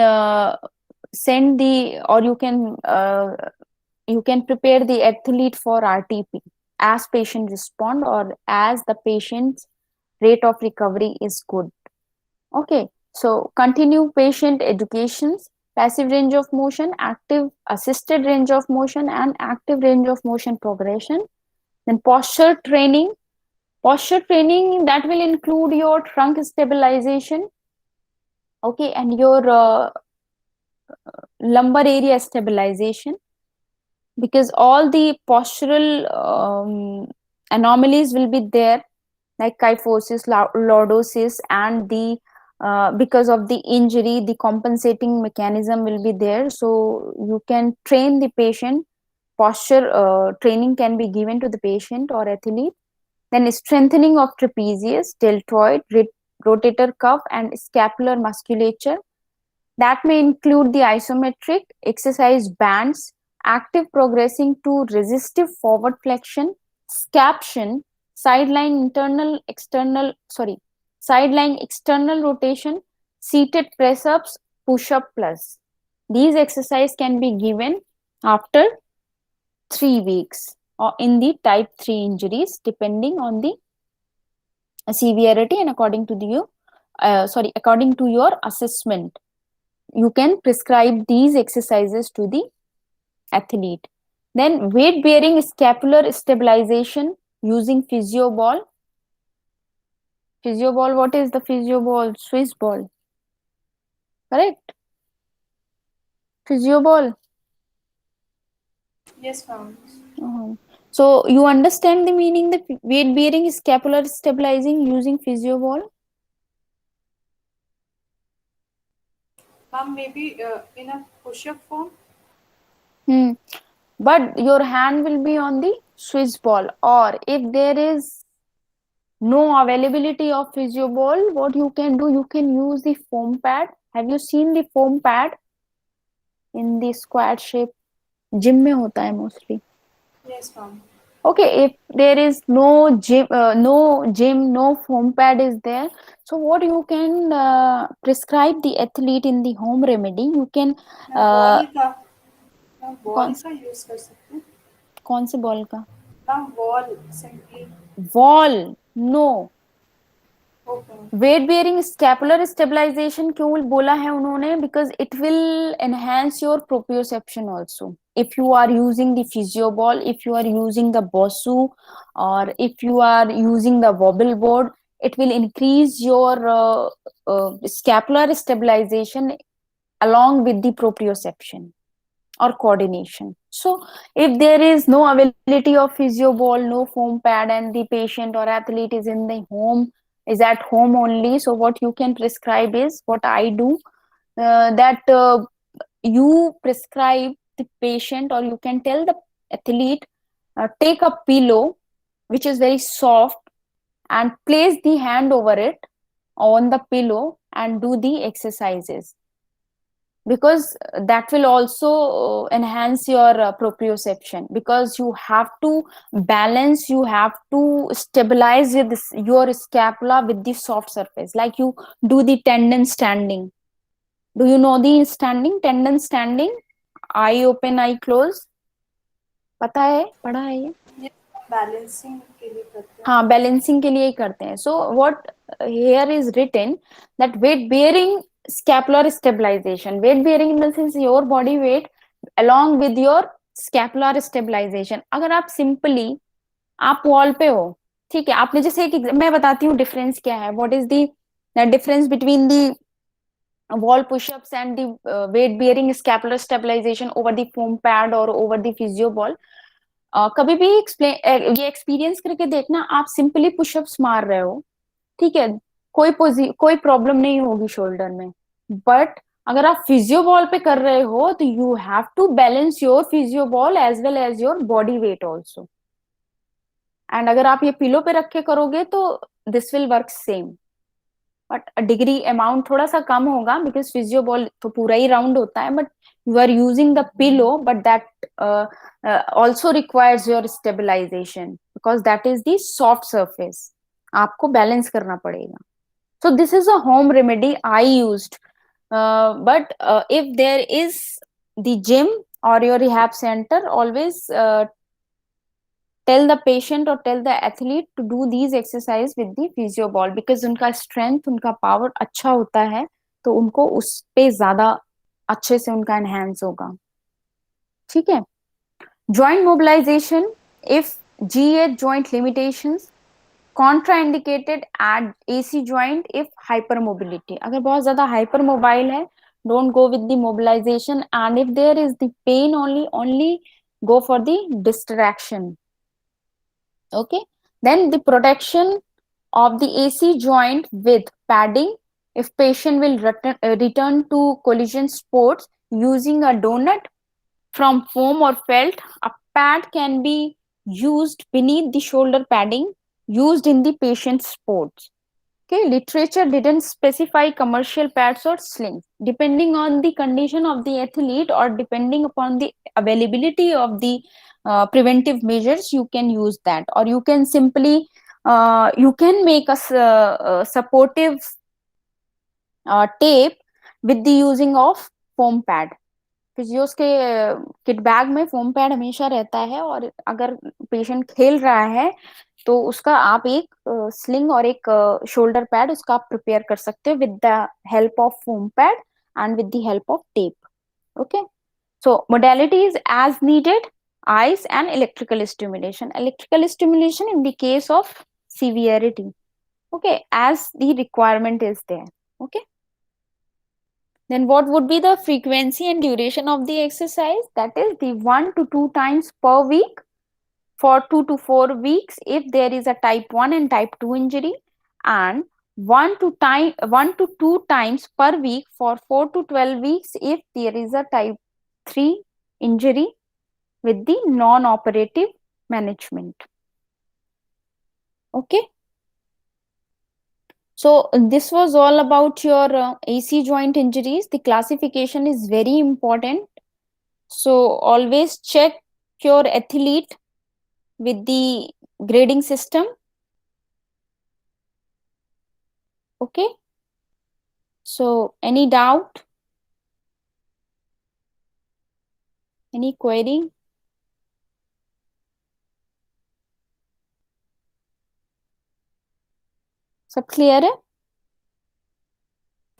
send the, or you can prepare the athlete for RTP as patient respond or as the patient's rate of recovery is good. Okay, so continue patient educations, passive range of motion, active assisted range of motion, and active range of motion progression. Then posture training. Posture training that will include your trunk stabilization, okay, and your lumbar area stabilization, because all the postural anomalies will be there, like kyphosis, lordosis, and the because of the injury, the compensating mechanism will be there. So you can train the patient. Posture training can be given to the patient or athlete. Then strengthening of trapezius, deltoid, rotator cuff, and scapular musculature. That may include the isometric exercise bands, active progressing to resistive forward flexion, scaption, sideline external rotation, seated press ups, push up plus. These exercises can be given after 3 weeks or in the type 3 injuries, depending on the severity and according to your assessment. You can prescribe these exercises to the athlete. Then weight bearing scapular stabilization using physio ball. Physio ball, what is the physio ball? Swiss ball, correct? Physio ball. Yes, ma'am. So you understand the meaning, the weight bearing scapular stabilizing using physio ball? Ma'am, maybe in a push-up form. But your hand will be on the Swiss ball, or if there is no availability of physio ball, what you can do, you can use the foam pad. Have you seen the foam pad in the square shape? Gym में होता है mostly. Yes, ma'am. Okay, if there is no gym, no foam pad is there. So what you can prescribe the athlete in the home remedy, you can ball कौन का use कर सकते हैं कौन से बॉल का? Ma'am wall simply wall no. Okay weight bearing scapular stabilisation क्यों बोला है उन्होंने? Because it will enhance your proprioception also. If you are using the physio ball, if you are using the bosu, or if you are using the wobble board, it will increase your scapular stabilization along with the proprioception or coordination. So if there is no availability of physio ball, no foam pad, and the patient or athlete is at home only, so what you can prescribe is what I do, that you prescribe the patient, or you can tell the athlete, take a pillow which is very soft and place the hand over it on the pillow and do the exercises, because that will also enhance your proprioception, because you have to balance, you have to stabilize your scapula with the soft surface, like you do the tendon standing. Do you know the tendon standing? Eye open, eye close. पता है, पढ़ा है ये? Balancing के लिए करते हैं. हाँ, बैलेंसिंग के लिए ही करते हैं. So what here is written, that weight bearing scapular stabilization. Weight bearing in the sense your body weight along with your scapular stabilization. अगर आप सिंपली आप वॉल पे हो, ठीक है, आपने जैसे मैं बताती हूँ डिफरेंस क्या है. What is the difference between the wall push-ups and the weight bearing scapular stabilization over the foam pad or over the physio ball. कभी भी ये एक्सपीरियंस करके देखना, आप सिंपली पुशअप्स मार रहे हो, ठीक है, कोई प्रॉब्लम नहीं होगी शोल्डर में. बट अगर आप फिजियो बॉल पे कर रहे हो, तो you have to balance your physio ball as well as your body weight also. And अगर आप ये पिलो पे रख के करोगे तो this will work same, but degree amount थोड़ा सा कम होगा, बिकॉज फिजियो बॉल तो पूरा ही राउंड होता है, but you are using the pillow, but that also requires your stabilization, because that is the soft surface. आपको बैलेंस करना पड़ेगा. So this is a home remedy I used, but if there is the gym or your rehab center, always tell the patient or tell the athlete to do these exercise with the physio ball, because उनका strength, उनका power अच्छा होता है, तो उनको उस पे ज्यादा अच्छे से उनका एनहेंस होगा। ठीक है। Joint mobilisation, if GH joint limitations, contraindicated at AC joint if hypermobility, अगर बहुत ज्यादा hypermobile है, don't go with the mobilization, and if there is the pain only go for the distraction. Okay. Then the protection of the AC joint with padding, if patient will return to collision sports using a donut from foam or felt, a pad can be used beneath the shoulder padding used in the patient's sports. Okay, literature didn't specify commercial pads or slings. Depending on the condition of the athlete or depending upon the availability of the preventive measures, you can use that, or you can simply you can make a supportive tape with the using of foam pad. Physios के kit bag में foam pad हमेशा रहता है, और अगर patient खेल रहा है तो उसका आप एक स्लिंग और एक शोल्डर पैड उसका आप प्रिपेयर कर सकते हो with the help of foam pad and with the help of tape. Okay, so modalities as needed, ice and electrical stimulation. Electrical stimulation in the case of severity, okay, as the requirement is there. Okay, then what would be the frequency and duration of the exercise? That is the 1 to 2 times per week for 2 to 4 weeks if there is a type 1 and type 2 injury, and 1 to 2 times per week for 4 to 12 weeks if there is a type 3 injury with the non-operative management. Okay, so this was all about your AC joint injuries. The classification is very important, so always check your athlete with the grading system. Okay, so any doubt, any query? सब clear है?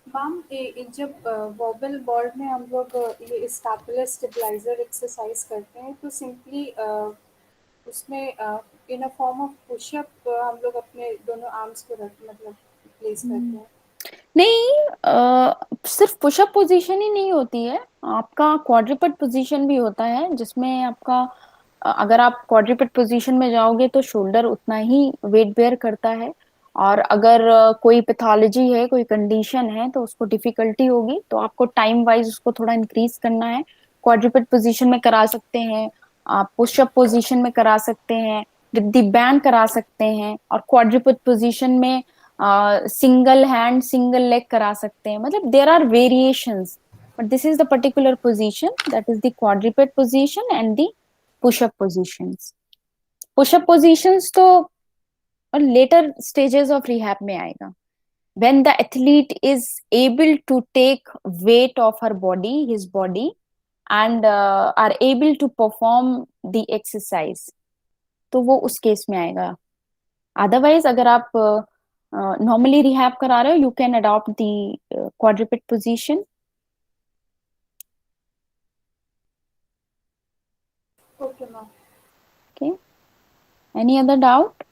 Ma'am जब vowel board में हम लोग ये स्टैपुलर stabiliser exercise करते हैं तो सिंपली उसमें इन अ फॉर्म ऑफ पुशअप हम लोग अपने दोनों आर्म्स को मतलब प्लेस करते हैं। नहीं, सिर्फ पुशअप पोजीशन ही नहीं होती है, आपका क्वाड्रुपेड पोजीशन भी होता है, जिसमें आपका अगर आप क्वाड्रुपेड पोजीशन में जाओगे तो शोल्डर उतना ही वेट बेयर करता है, और अगर कोई पैथोलॉजी है, कोई कंडीशन है तो उसको डिफिकल्टी होगी, तो आपको टाइम वाइज उसको थोड़ा इंक्रीज करना है। क्वाड्रुपेड पोजीशन में करा सकते हैं, आप पुशअप पोजीशन में करा सकते हैं, विद द बैंड करा सकते हैं, और क्वाड्रुपेड पोजीशन में सिंगल हैंड सिंगल लेग करा सकते हैं। मतलब there are variations, but this is the particular position, that is the quadruped position and the pushup positions. Pushup positions तो लेटर स्टेजेस ऑफ रिहैब में आएगा, when the athlete is able to take weight of her body, his body, and are able to perform the exercise, तो वो उस case में आएगा। Otherwise अगर आप नॉर्मली रिहैब करा रहे हो, you can adopt the quadruped position. Okay ma'am. Okay, any other doubt?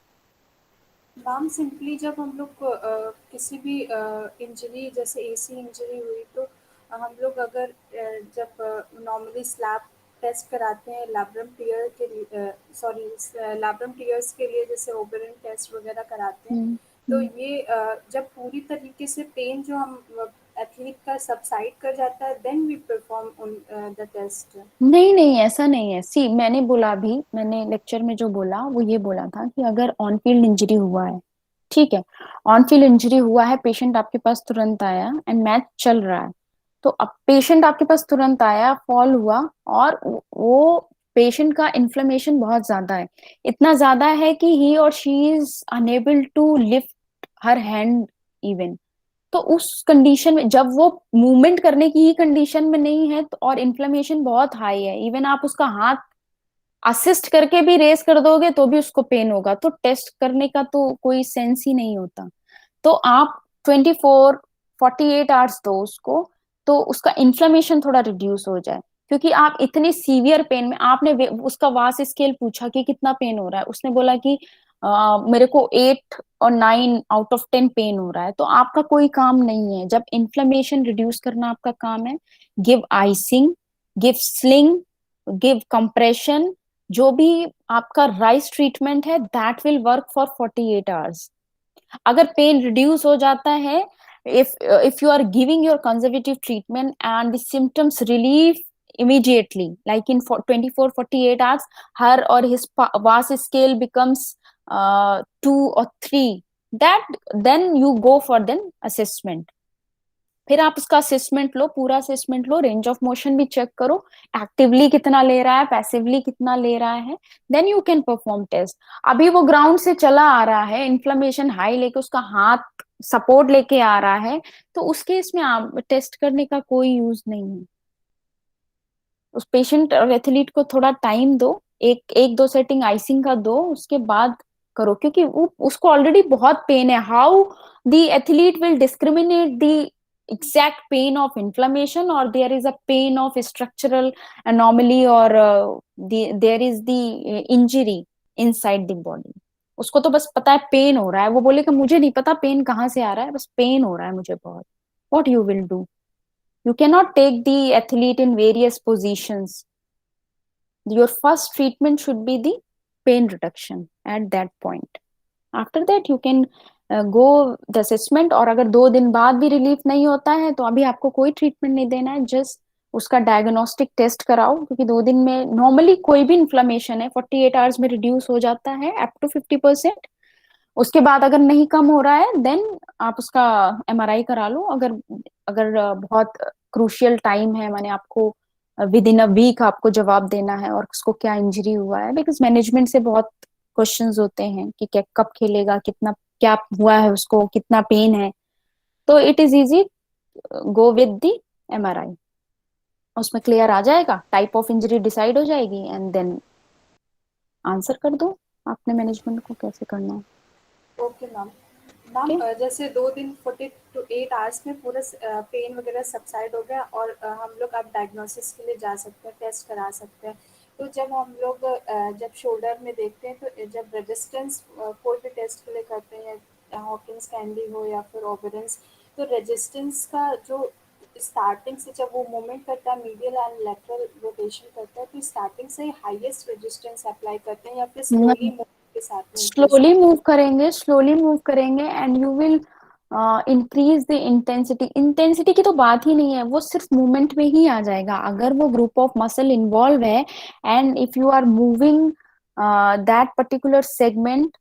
Ma'am simply जब हम लोग को किसी भी इंजरी जैसे एसी इंजरी हुई तो हम लोग अगर जब नॉर्मली स्लैब टेस्ट कराते हैं लैब्रम टियर के लिए लैब्रम टियर्स के लिए जैसे ओबेरन टेस्ट वगैरह कराते हैं, तो ये जब पूरी तरीके से पेन जो हम एथलीट का सबसाइड कर जाता है then we perform on the test. नहीं नहीं, ऐसा नहीं है। सी, मैंने बोला अभी, मैंने लेक्चर में जो बोला वो ये बोला था कि अगर ऑन फील्ड इंजरी हुआ है, ठीक है, ऑन फील्ड इंजरी हुआ है, पेशेंट आपके पास तुरंत आया एंड मैच चल रहा है, तो अब पेशेंट आपके पास तुरंत आया, फॉल हुआ, और वो पेशेंट का इन्फ्लेमेशन बहुत ज्यादा है, इतना ज्यादा है कि he or she is unable to lift her hand even. तो उस कंडीशन में जब वो मूवमेंट करने की ही कंडीशन में नहीं है तो, और इन्फ्लेमेशन बहुत हाई है, इवन आप उसका हाथ असिस्ट करके भी रेस कर दोगे तो भी उसको पेन होगा, तो टेस्ट करने का तो कोई सेंस ही नहीं होता। तो आप 24-48 आवर्स दो उसको, तो उसका इन्फ्लेमेशन थोड़ा रिड्यूस हो जाए। क्योंकि आप इतने सीवियर पेन में, आपने उसका वास स्केल पूछा कि कितना पेन हो रहा है, उसने बोला कि मेरे को 8 और 9 आउट ऑफ 10 पेन हो रहा है, तो आपका कोई काम नहीं है। जब इन्फ्लेमेशन रिड्यूस करना आपका काम है, give icing, give sling, give compression, जो भी आपका राइस ट्रीटमेंट है, that will work for 48 hours. अगर पेन रिड्यूस हो जाता है, if you are giving your conservative treatment and the symptoms relieve immediately, like in 24-48 hours, her or his VAS scale becomes 2 or 3, that then you go for then assessment। फिर आप उसका assessment लो, पूरा assessment लो, range of motion भी check करो, actively कितना ले रहा है, पैसिवली कितना ले रहा है, then you can perform test. अभी वो ग्राउंड से चला आ रहा है, इन्फ्लेमेशन हाई लेके, उसका हाथ सपोर्ट लेके आ रहा है, तो उस केस में आप टेस्ट करने का कोई यूज नहीं है। उस पेशेंट और एथलीट को थोड़ा टाइम दो, एक एक दो सेटिंग आइसिंग का दो, उसके बाद करो, क्योंकि उसको ऑलरेडी बहुत पेन है। How the athlete will discriminate the exact pain of inflammation, or there is a pain of structural anomaly, or there is the injury inside the body? उसको तो बस पता है पेन हो रहा है, वो बोले कि मुझे नहीं पता पेन कहाँ से आ रहा है, बस पेन हो रहा है मुझे बहुत। what you will do? You cannot take the athlete in various positions. Your first treatment should be the pain reduction at that point. After that you can go the assessment। और अगर 2 दिन बाद भी रिलीफ नहीं होता है तो अभी आपको कोई ट्रीटमेंट नहीं देना है, जस्ट उसका डायग्नोस्टिक टेस्ट कराओ, क्योंकि 2 दिन में नॉर्मली कोई भी इन्फ्लेमेशन है 48 आवर्स में रिड्यूस हो जाता है अप टू 50%। उसके बाद अगर नहीं कम हो रहा है, देन आप उसका MRI करा लो। अगर अगर बहुत क्रूशियल टाइम है, माने आपको विद इन अ वीक आपको जवाब देना है और उसको क्या इंजरी हुआ है, बिकॉज मैनेजमेंट से बहुत क्वेश्चंस होते हैं कि क्या कब खेलेगा, कितना क्या हुआ है उसको, कितना पेन है, तो it is easy, go with the MRI। उसमें क्लियर आ जाएगा, टाइप ऑफ इंजरी डिसाइड हो जाएगी, एंड देन आंसर कर दो आपने मैनेजमेंट को कैसे करना है। Okay ma'am. मैम ओके, जैसे 2 दिन 48 आवर्स में पूरा पेन वगैरह सबसाइड हो गया और हम लोग अब डायग्नोसिस के लिए जा सकते हैं, टेस्ट करा सकते हैं। तो जब हम लोग जब शोल्डर में देखते हैं, तो जब रेजिस्टेंस कोई भी टेस्ट के लिए करते हैं, हॉकिंस कैंडी हो या फिर ओबेरेंस, तो रेजिस्टेंस का जो स्टार्टिंग से जब वो मूवमेंट करता है, मीडियल एंड लेटरल रोटेशन करता है, तो स्टार्टिंग से ही हाईएस्ट रेजिस्टेंस अप्लाई करते हैं या फिर स्लोली मूवमेंट के साथ में इंक्रीज स्लोली करते मूव करेंगे, स्लोली मूव करेंगे, and you will increase the intensity. Intensity की तो बात ही नहीं है, वो सिर्फ मूवमेंट में ही आ जाएगा। अगर वो ग्रुप ऑफ मसल इन्वॉल्व है, and if you are moving that particular segment,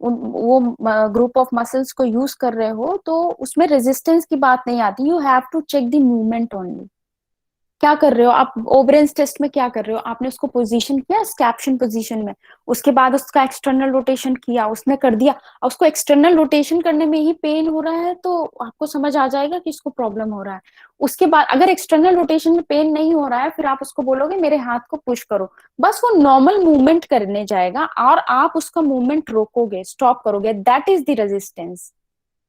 वो ग्रुप ऑफ मसल्स को यूज कर रहे हो, तो उसमें रेजिस्टेंस की बात नहीं आती। You have to check the movement only. क्या कर रहे हो आप ओबरेंस टेस्ट में, क्या कर रहे हो, आपने उसको पोजीशन किया स्कैप्शन पोजीशन में, उसके बाद उसका एक्सटर्नल रोटेशन किया, उसने कर दिया, और उसको एक्सटर्नल रोटेशन करने में ही पेन हो रहा है, तो आपको समझ आ जाएगा कि इसको प्रॉब्लम हो रहा है। उसके बाद अगर एक्सटर्नल रोटेशन में पेन नहीं हो रहा है, फिर आप उसको बोलोगे मेरे हाथ को पुश करो, बस वो नॉर्मल मूवमेंट करने जाएगा और आप उसका मूवमेंट रोकोगे, स्टॉप करोगे, that is the resistance.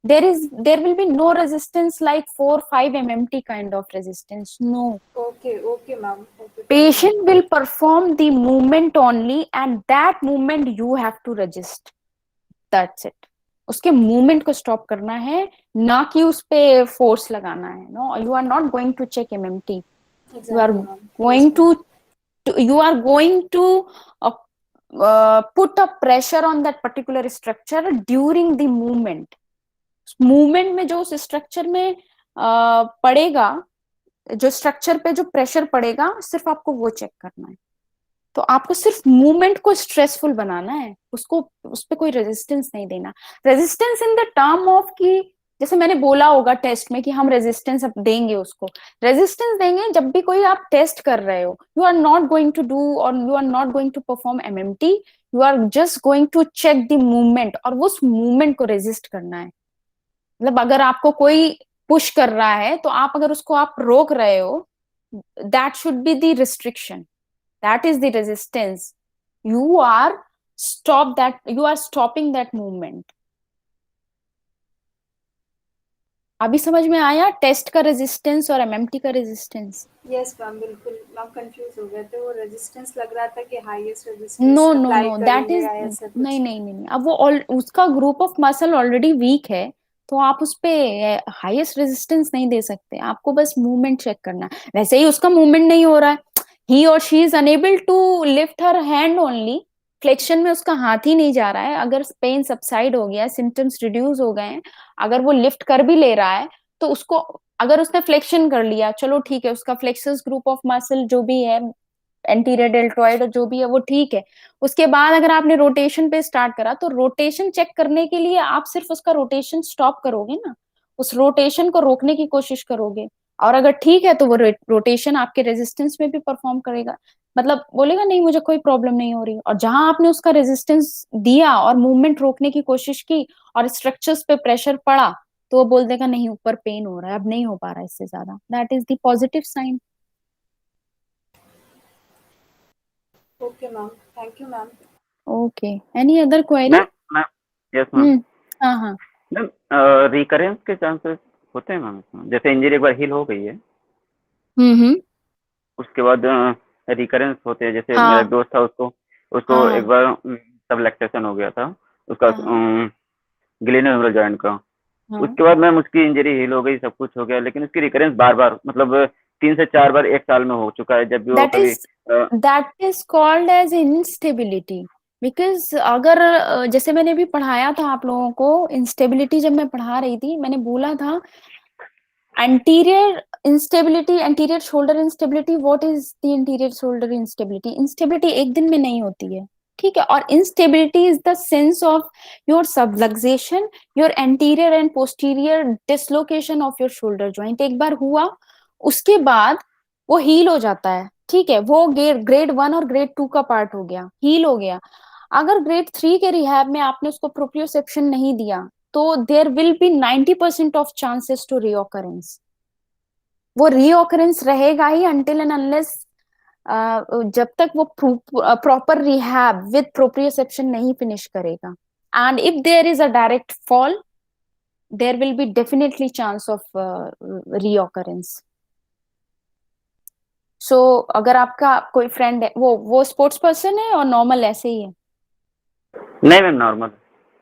there will be no resistance like 4-5 MMT kind of resistance, no। Okay okay ma'am, okay ठीक है ma'am. Patient will perform the movement only, and that movement you have to resist, that's it। उसके movement को stop करना है, ना कि उस पे फोर्स लगाना है। No, you are not going to check MMT, you are exactly ma'am, going yes ma'am. you are going to put a pressure on that particular structure during the movement। Movement में जो उस structure में पड़ेगा, जो structure पे जो pressure पड़ेगा, सिर्फ आपको वो चेक करना है। तो आपको सिर्फ मूवमेंट को स्ट्रेसफुल बनाना है, उसको उस पे कोई रेजिस्टेंस नहीं देना। Resistance in the term of कि जैसे मैंने बोला होगा टेस्ट में कि हम रेजिस्टेंस देंगे, उसको रेजिस्टेंस देंगे जब भी कोई आप टेस्ट कर रहे हो। You are not going to do और you are not going to perform MMT, you are just going to check the movement, और उस मूवमेंट को रेजिस्ट करना है। मतलब अगर आपको कोई पुश कर रहा है, तो आप अगर उसको आप रोक रहे हो, that should be the restriction, that is the resistance. You are stop that, you are stopping that movement. अभी समझ में आया टेस्ट का रेजिस्टेंस और एमएमटी का रेजिस्टेंस? यस मैम, बिल्कुल मैम कंफ्यूज हो गए थे, वो रेजिस्टेंस लग रहा था कि highest no resistance no apply no, that करेंगे इज, या ऐसा नहीं कुछ। नहीं नहीं नहीं, अब वो उसका group of muscle already weak है, तो आप उस पे हाईएस्ट रेजिस्टेंस नहीं दे सकते, आपको बस मूवमेंट चेक करना है। वैसे ही उसका मूवमेंट नहीं हो रहा है, he or she is unable to lift her hand only, flexion में उसका हाथ ही नहीं जा रहा है। अगर पेन सबसाइड हो गया, सिम्टम्स रिड्यूस हो गए हैं, अगर वो लिफ्ट कर भी ले रहा है, तो उसको, अगर उसने फ्लेक्शन कर लिया, चलो ठीक है, उसका फ्लेक्सस ग्रुप ऑफ मसल जो भी है, एंटीरियर डेल्टॉइड जो भी है वो ठीक है। उसके बाद अगर आपने रोटेशन पे स्टार्ट करा, तो रोटेशन चेक करने के लिए आप सिर्फ उसका रोटेशन स्टॉप करोगे ना, उस रोटेशन को रोकने की कोशिश करोगे, और अगर ठीक है तो वो रोटेशन आपके रेजिस्टेंस में भी परफॉर्म करेगा, मतलब बोलेगा नहीं मुझे कोई प्रॉब्लम नहीं हो रही। और जहां आपने उसका रेजिस्टेंस दिया और मूवमेंट रोकने की कोशिश की और स्ट्रक्चर्स पे प्रेशर पड़ा, तो वो बोल देगा नहीं ऊपर पेन हो रहा है, अब नहीं हो पा रहा है इससे ज्यादा, that is the positive sign. Okay ma'am, thank you ma'am. Okay, any other query? Ma'am ma'am yes ma'am. Hmm, हाँ हाँ। मैम रिकरेंस के चांसेस होते हैं मैम इसमें? जैसे इंजरी एक बार हील हो गई है, हम्म, उसके बाद रिकरेंस होते हैं। जैसे मेरा एक हाँ दोस्त था, उसको उसको हाँ एक हाँ बार सबलैक्सेशन हो गया था उसका, हाँ हाँ ग्लेनोमेरुलर जॉइंट का। हाँ। उसके बाद मैम उसकी इंजरी हील हो गई, सब कुछ हो गया, लेकिन उसकी रिकरेंस बार बार, मतलब 3 से 4 बार एक साल में हो चुका है, जब भी वो दैट कभी is that is called as instability. Because अगर जैसे मैंने भी पढ़ाया था आप लोगों को, इंस्टेबिलिटी जब मैं पढ़ा रही थी, मैंने बोला था anterior instability, anterior shoulder instability, what is the anterior shoulder instability? Instability एक दिन में नहीं होती है, ठीक है। और instability is the sense of your subluxation, your anterior and posterior dislocation of your shoulder joint. एक बार हुआ, उसके बाद वो हील हो जाता है, ठीक है, वो ग्रेड 1 और ग्रेड 2 का पार्ट हो गया, हील हो गया। अगर ग्रेड 3 के रिहैब में आपने उसको प्रोप्रियोसेप्शन नहीं दिया, तो there will be 90% of chances to reoccurrence. वो रीऑकरेंस रहेगा ही अनटिल एंड अनलेस जब तक वो प्रॉपर रिहैब विद प्रोप्रियोसेप्शन नहीं फिनिश करेगा। And if there is a direct fall, there will be definitely chance of reoccurrence. So अगर आपका कोई फ्रेंड है, वो स्पोर्ट्स पर्सन है और नॉर्मल ऐसे ही है? नहीं मैम, नॉर्मल।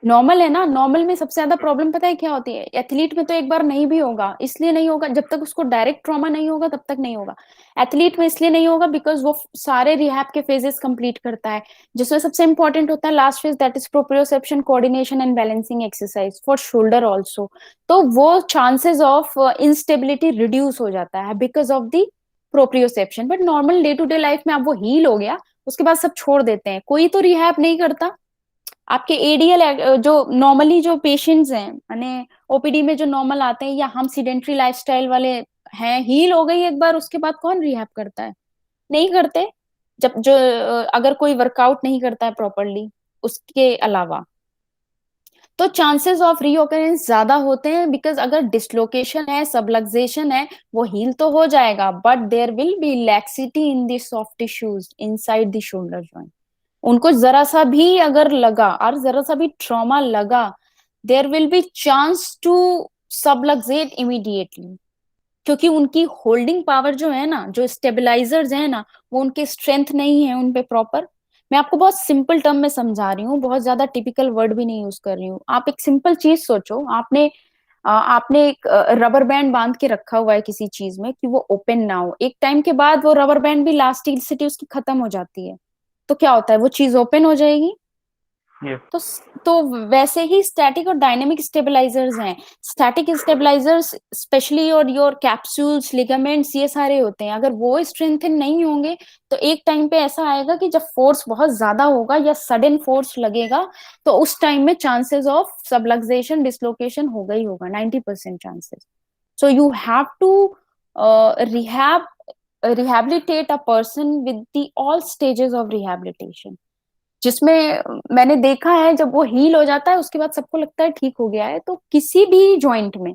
नॉर्मल है ना? नॉर्मल में सबसे ज्यादा प्रॉब्लम पता है क्या होती है? एथलीट में तो एक बार नहीं भी होगा, इसलिए नहीं होगा, जब तक उसको डायरेक्ट ट्रॉमा नहीं होगा तब तक नहीं होगा। एथलीट में इसलिए नहीं होगा बिकॉज वो सारे रिहैब के फेजेस कंप्लीट करता है, जिसमें सबसे इंपॉर्टेंट होता है last phase, that is proprioception, coordination and balancing exercise for shoulder also. तो वो चांसेस ऑफ इंस्टेबिलिटी रिड्यूस हो जाता है because of the proprioception. But normal day to day life में आप वो हील हो गया, उसके बाद सब छोड़ देते हैं, कोई तो रिहैब नहीं करता। आपके एडीएल जो नॉर्मली जो पेशेंट्स हैं, माने ओपीडी में जो नॉर्मल आते हैं, या हम सीडेंट्री लाइफस्टाइल वाले हैं, हील हो गई एक बार, उसके बाद कौन रिहैब करता है? नहीं करते। जब जो अगर कोई वर्कआउट नहीं करता है प्रॉपरली उसके अलावा, तो चांसेस ऑफ रीओकरेंस ज्यादा होते हैं। बिकॉज अगर डिसलोकेशन है, सबलक्सेशन है, वो हील तो हो जाएगा, but there will be laxity in the soft tissues inside the shoulder joint. उनको जरा सा भी अगर लगा और जरा सा भी ट्रॉमा लगा, there will be chance to subluxate immediately, क्योंकि उनकी होल्डिंग पावर जो है ना, जो स्टेबलाइजर्स है ना, वो उनके स्ट्रेंथ नहीं है उनपे प्रॉपर। मैं आपको बहुत सिंपल टर्म में समझा रही हूँ, बहुत ज्यादा टिपिकल वर्ड भी नहीं यूज कर रही हूँ। आप एक सिंपल चीज सोचो, आपने एक रबर बैंड बांध के रखा हुआ है किसी चीज में कि वो ओपन ना हो, एक टाइम के बाद वो रबर बैंड भी इलास्टिसिटी उसकी खत्म हो जाती है, तो क्या होता है? वो चीज ओपन हो जाएगी। यस। तो तो वैसे ही स्टैटिक और डायनेमिक स्टेबलाइजर्स हैं। स्टैटिक स्टेबलाइजर्स स्पेशली, और योर कैप्सूल्स, लिगामेंट्स, ये सारे होते हैं, अगर वो स्ट्रेंथन नहीं होंगे, तो एक टाइम पे ऐसा आएगा कि जब फोर्स बहुत ज्यादा होगा या सडन फोर्स लगेगा, तो उस टाइम में चांसेस ऑफ सबलक्सेशन, डिसलोकेशन होगा ही होगा, 90% chances. So you have to rehab rehabilitate a person with the all stages of rehabilitation, जिसमें मैंने देखा है जब वो हील हो जाता है उसके बाद सबको लगता है ठीक हो गया है। तो किसी भी जॉइंट में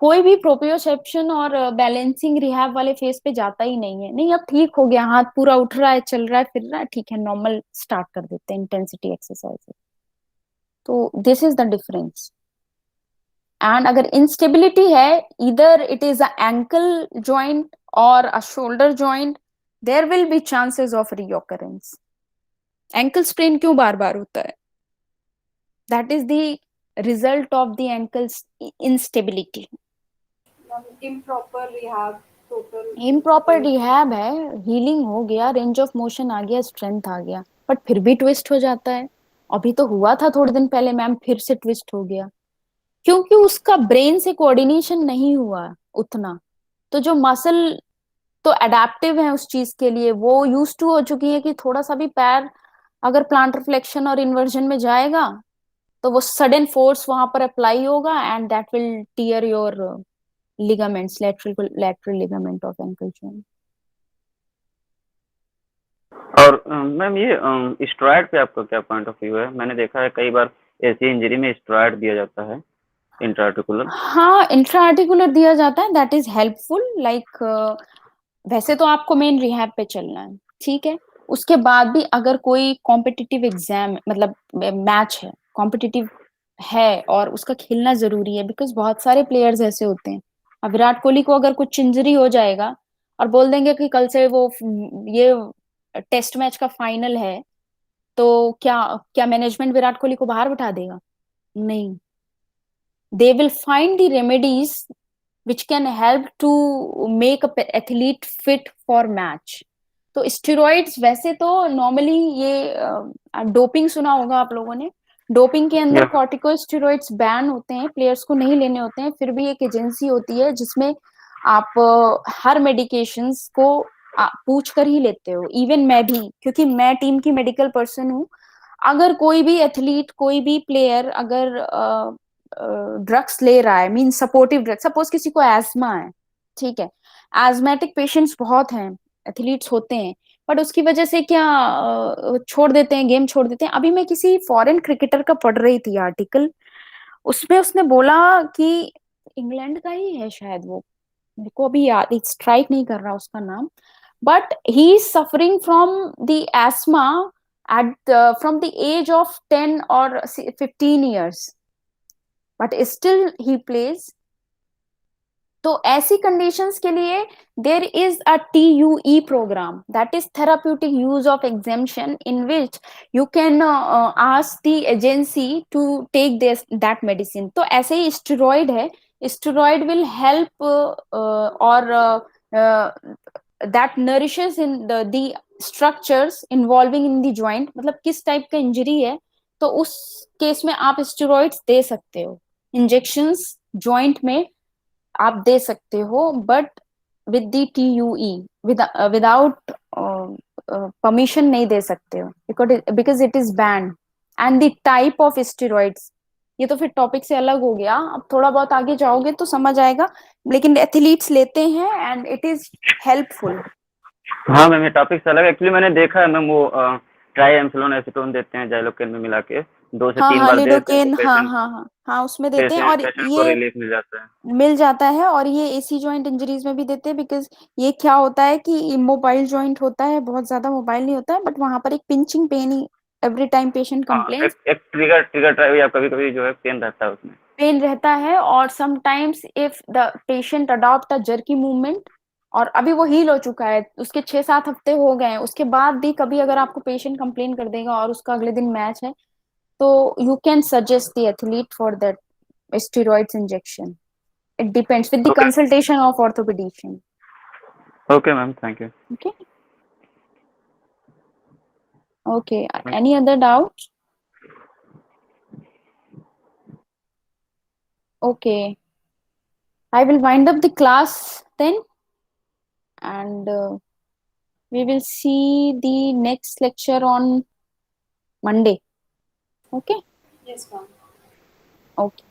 कोई भी प्रोप्रियोसेप्शन और बैलेंसिंग रिहैब वाले फेज पे जाता ही नहीं है, नहीं अब ठीक हो गया, हाथ पूरा उठ रहा है, चल रहा है, फिर रहा है, ठीक है, नॉर्मल स्टार्ट कर देते हैं इंटेंसिटी एक्सरसाइज। तो this is the difference. And अगर इंस्टेबिलिटी है, इधर it is a ankle joint और a shoulder joint, there will be chances of reoccurrence. Ankle sprain क्यों बार बार होता है? That is the result of the ankle instability. Improper rehab, total improper rehab है, हीलिंग हो गया, रेंज ऑफ मोशन आ गया, स्ट्रेंथ आ गया, बट फिर भी ट्विस्ट हो जाता है। अभी तो हुआ था थोड़े दिन पहले मैम, फिर से ट्विस्ट हो गया, क्योंकि उसका ब्रेन से कोऑर्डिनेशन नहीं हुआ उतना। तो जो मसल तो अडेप्टिव है उस चीज के लिए, वो यूज टू हो चुकी है कि थोड़ा सा भी पैर अगर प्लांटर फ्लेक्शन और इन्वर्जन में जाएगा तो वो सडन फोर्स वहां पर अप्लाई होगा and that will tear your ligaments, lateral ligament of ankle joint। और मैम ये स्टेरॉयड पे आपका क्या पॉइंट ऑफ व्यू है? मैंने देखा है कई बार ऐसी इंजरी में स्टेरॉयड दिया जाता है इंट्राआर्टिकुलर। हाँ, इंट्राआर्टिकुलर दिया जाता है, दैट इज हेल्पफुल। लाइक वैसे तो आपको मेन रिहैब पे चलना है, ठीक है। उसके बाद भी अगर कोई कॉम्पिटिटिव एग्जाम मतलब मैच है, कॉम्पिटिटिव है और उसका खेलना जरूरी है, बिकॉज बहुत सारे प्लेयर्स ऐसे होते हैं। अब विराट कोहली को अगर कुछ इंजरी हो जाएगा और बोल देंगे कि कल से वो ये टेस्ट मैच का फाइनल है, तो क्या क्या मैनेजमेंट विराट कोहली को बाहर बिठा देगा? नहीं, they will find the remedies which can help to make a athlete fit for match। तो स्टेरॉइड्स वैसे तो नॉर्मली ये डोपिंग सुना होगा आप लोगों ने, डोपिंग के अंदर या कॉर्टिकोस्टेरॉइड्स बैन होते हैं, प्लेयर्स को नहीं लेने होते हैं, फिर भी एक एजेंसी होती है जिसमें आप हर मेडिकेशंस को पूछ कर ही लेते हो। इवन मैं भी, क्योंकि मैं टीम की मेडिकल पर्सन हूँ, अगर कोई भी एथलीट, कोई भी प्लेयर अगर ड्रग्स ले रहा है, मीन सपोर्टिव ड्रग्स, सपोज किसी को एस्मा है, ठीक है, एस्मेटिक पेशेंट्स बहुत हैं, एथलीट्स होते हैं, बट उसकी वजह से क्या छोड़ देते हैं, गेम छोड़ देते हैं। अभी मैं किसी फॉरेन क्रिकेटर का पढ़ रही थी आर्टिकल, उसमें उसने बोला कि इंग्लैंड का ही है शायद वो, मेरे को अभी याद स्ट्राइक नहीं कर रहा उसका नाम, but he is suffering from the asthma at from the age of 10 or 15 years, but still he plays। तो ऐसी कंडीशंस के लिए there is a TUE programme, that is therapeutic use of exemption, in which you can ask the agency to take this that medicine. तो ऐसे ही steroid है, steroid will help और that nourishes in the structures involving in the joint. मतलब किस type का injury है तो उस केस में आप स्टेरॉइड्स दे सकते हो, इंजेक्शंस जॉइंट में आप दे सकते हो, but with the TUE, without permission नहीं दे सकते हो, because it is band. And the type of steroids, ये तो फिर टॉपिक से अलग हो गया, अब थोड़ा बहुत आगे जाओगे तो समझ आएगा, लेकिन एथलीट्स लेते हैं एंड इट इज हेल्पफुल। हाँ मैम, ये टॉपिक से अलग है। एक्चुअली मैंने देखा है मैम, वो ट्राई एम्फ्लोन एसीटोन देते हैं जाइलोकेन में मिला के, 2 से 3 हाँ बार दे देते हैं तो लिडोकेन, हाँ हाँ हाँ हाँ, उसमें देते हैं, और पेशेंट को ये रिलीफ मिल जाता है। मिल जाता है, और ये AC जॉइंट इंजरीज में भी देते हैं, बिकॉज ये क्या होता है कि इमोबाइल जॉइंट होता है, बहुत ज्यादा मोबाइल नहीं होता है, बट वहां पर एक पिंचिंग पेन ही एवरी टाइम पेशेंट हाँ, कंप्लेन्स, एक ट्रिगर ट्रिगर ट्राई, या कभी कभी जो है पेन रहता है उसमें। पेन रहता है, और sometimes if the patient adopt a jerky movement, और अभी वो हील हो चुका है, उसके 6-7 हफ्ते हो गए हैं, उसके बाद भी कभी अगर आपको पेशेंट कंप्लेन कर देगा और उसका अगले दिन मैच है, तो you can suggest the athlete for that steroids injection. It depends with the okay consultation of orthopedician। Okay ma'am, thank you. Okay. Okay. Any other doubts? Okay. I will wind up the class then, and we will see the next lecture on Monday. Okay. Yes, ma'am. Okay.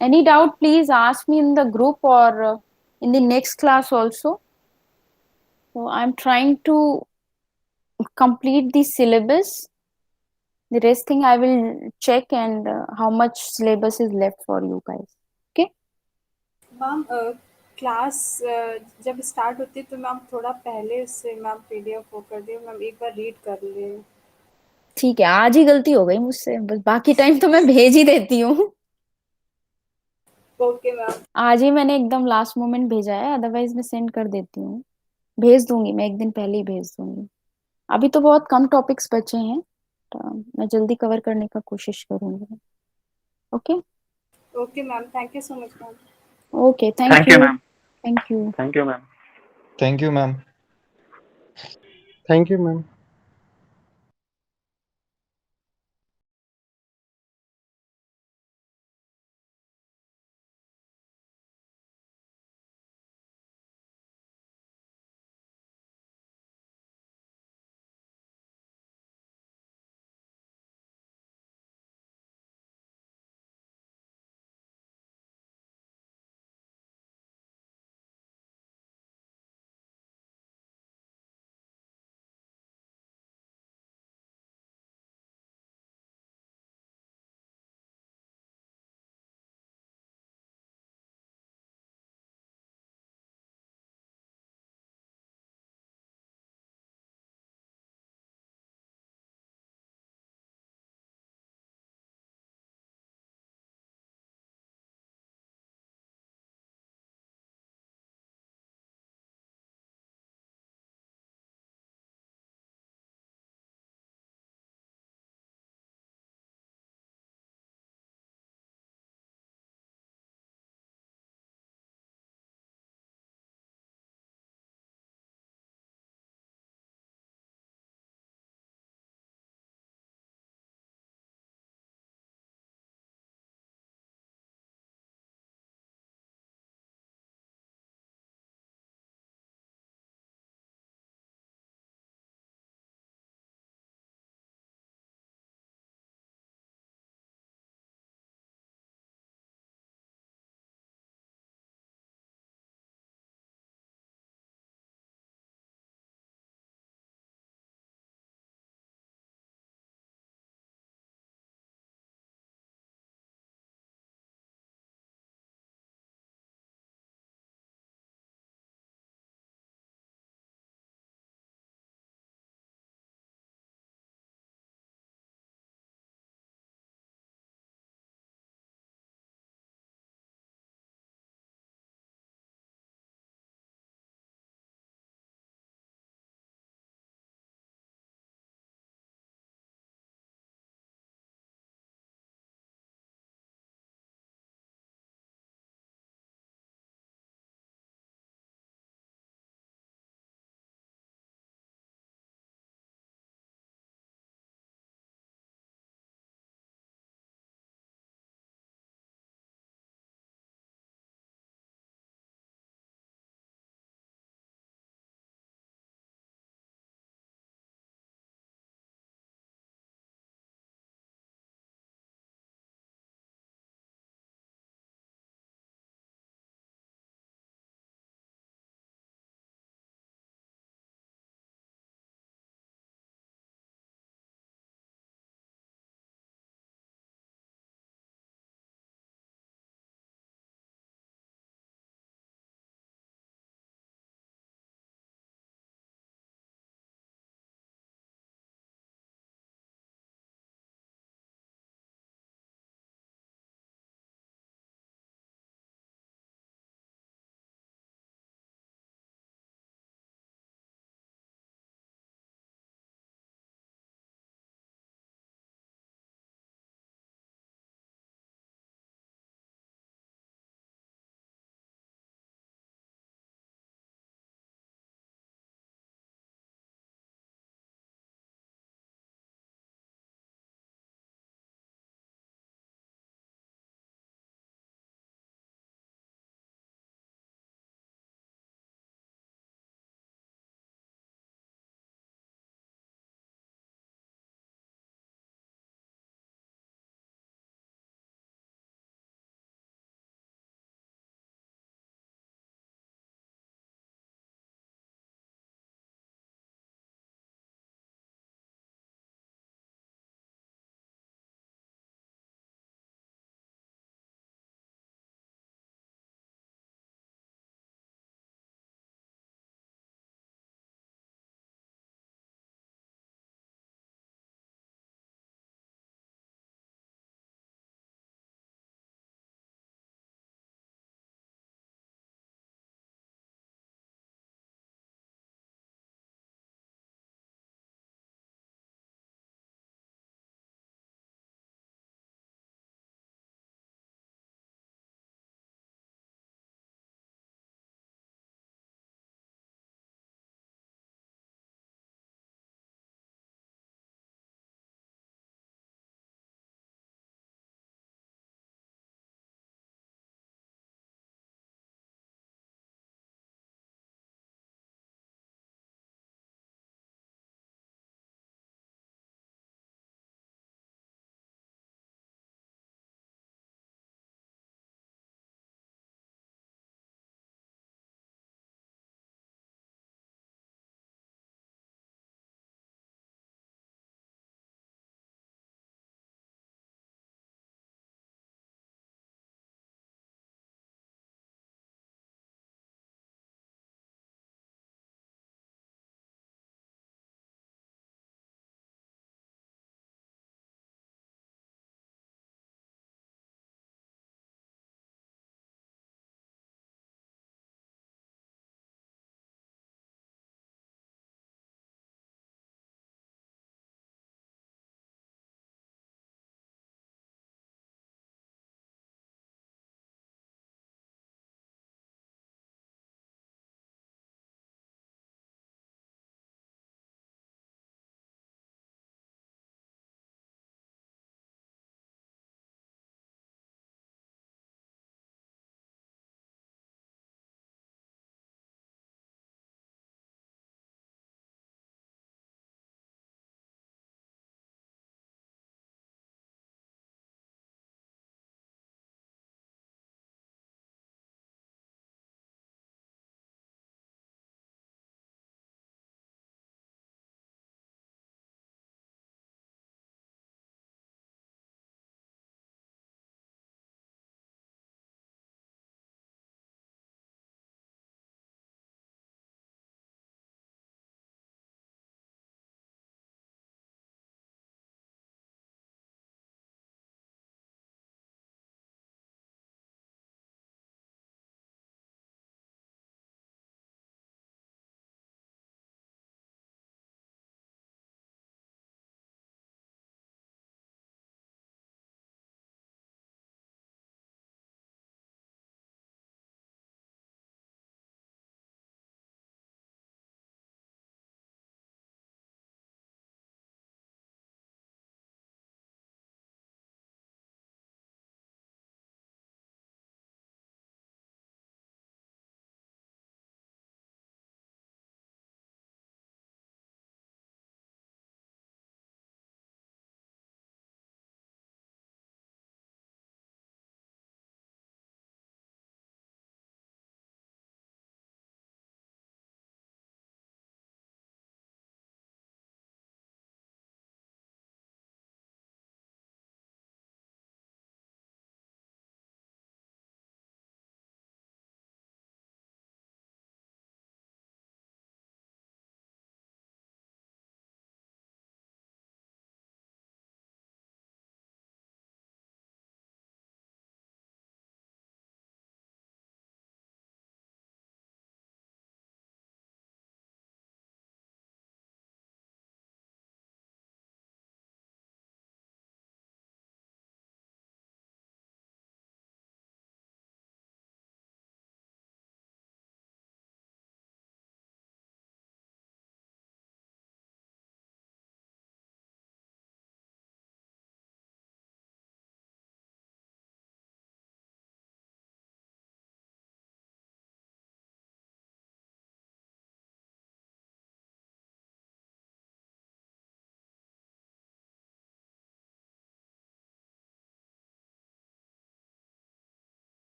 Any doubt, please ask me in the group or in the next class also. So I'm trying to complete the syllabus. The rest thing I will check, and how much syllabus is left for you guys. Okay. Ma'am class जब start होती है तो ma'am थोड़ा पहले से ma'am PDF वो कर दिए, मैम एक बार रीड कर ले। ठीक है, आज ही गलती हो गई मुझसे, बस बाकी टाइम तो मैं भेज ही देती हूँ। Okay ma'am. आज ही मैंने एकदम लास्ट मोमेंट भेजा है, अदरवाइज मैं सेंड कर देती हूँ। भेज दूंगी, मैं एक दिन पहले ही भेज दूंगी। अभी तो बहुत कम टॉपिक्स बचे हैं, तो मैं जल्दी कवर करने का कोशिश करूंगी। Okay. Okay ma'am, thank you so much ma'am. Okay, thank thank you you. Ma'am. Thank you. Thank you ma'am. Thank you ma'am. Thank you ma'am.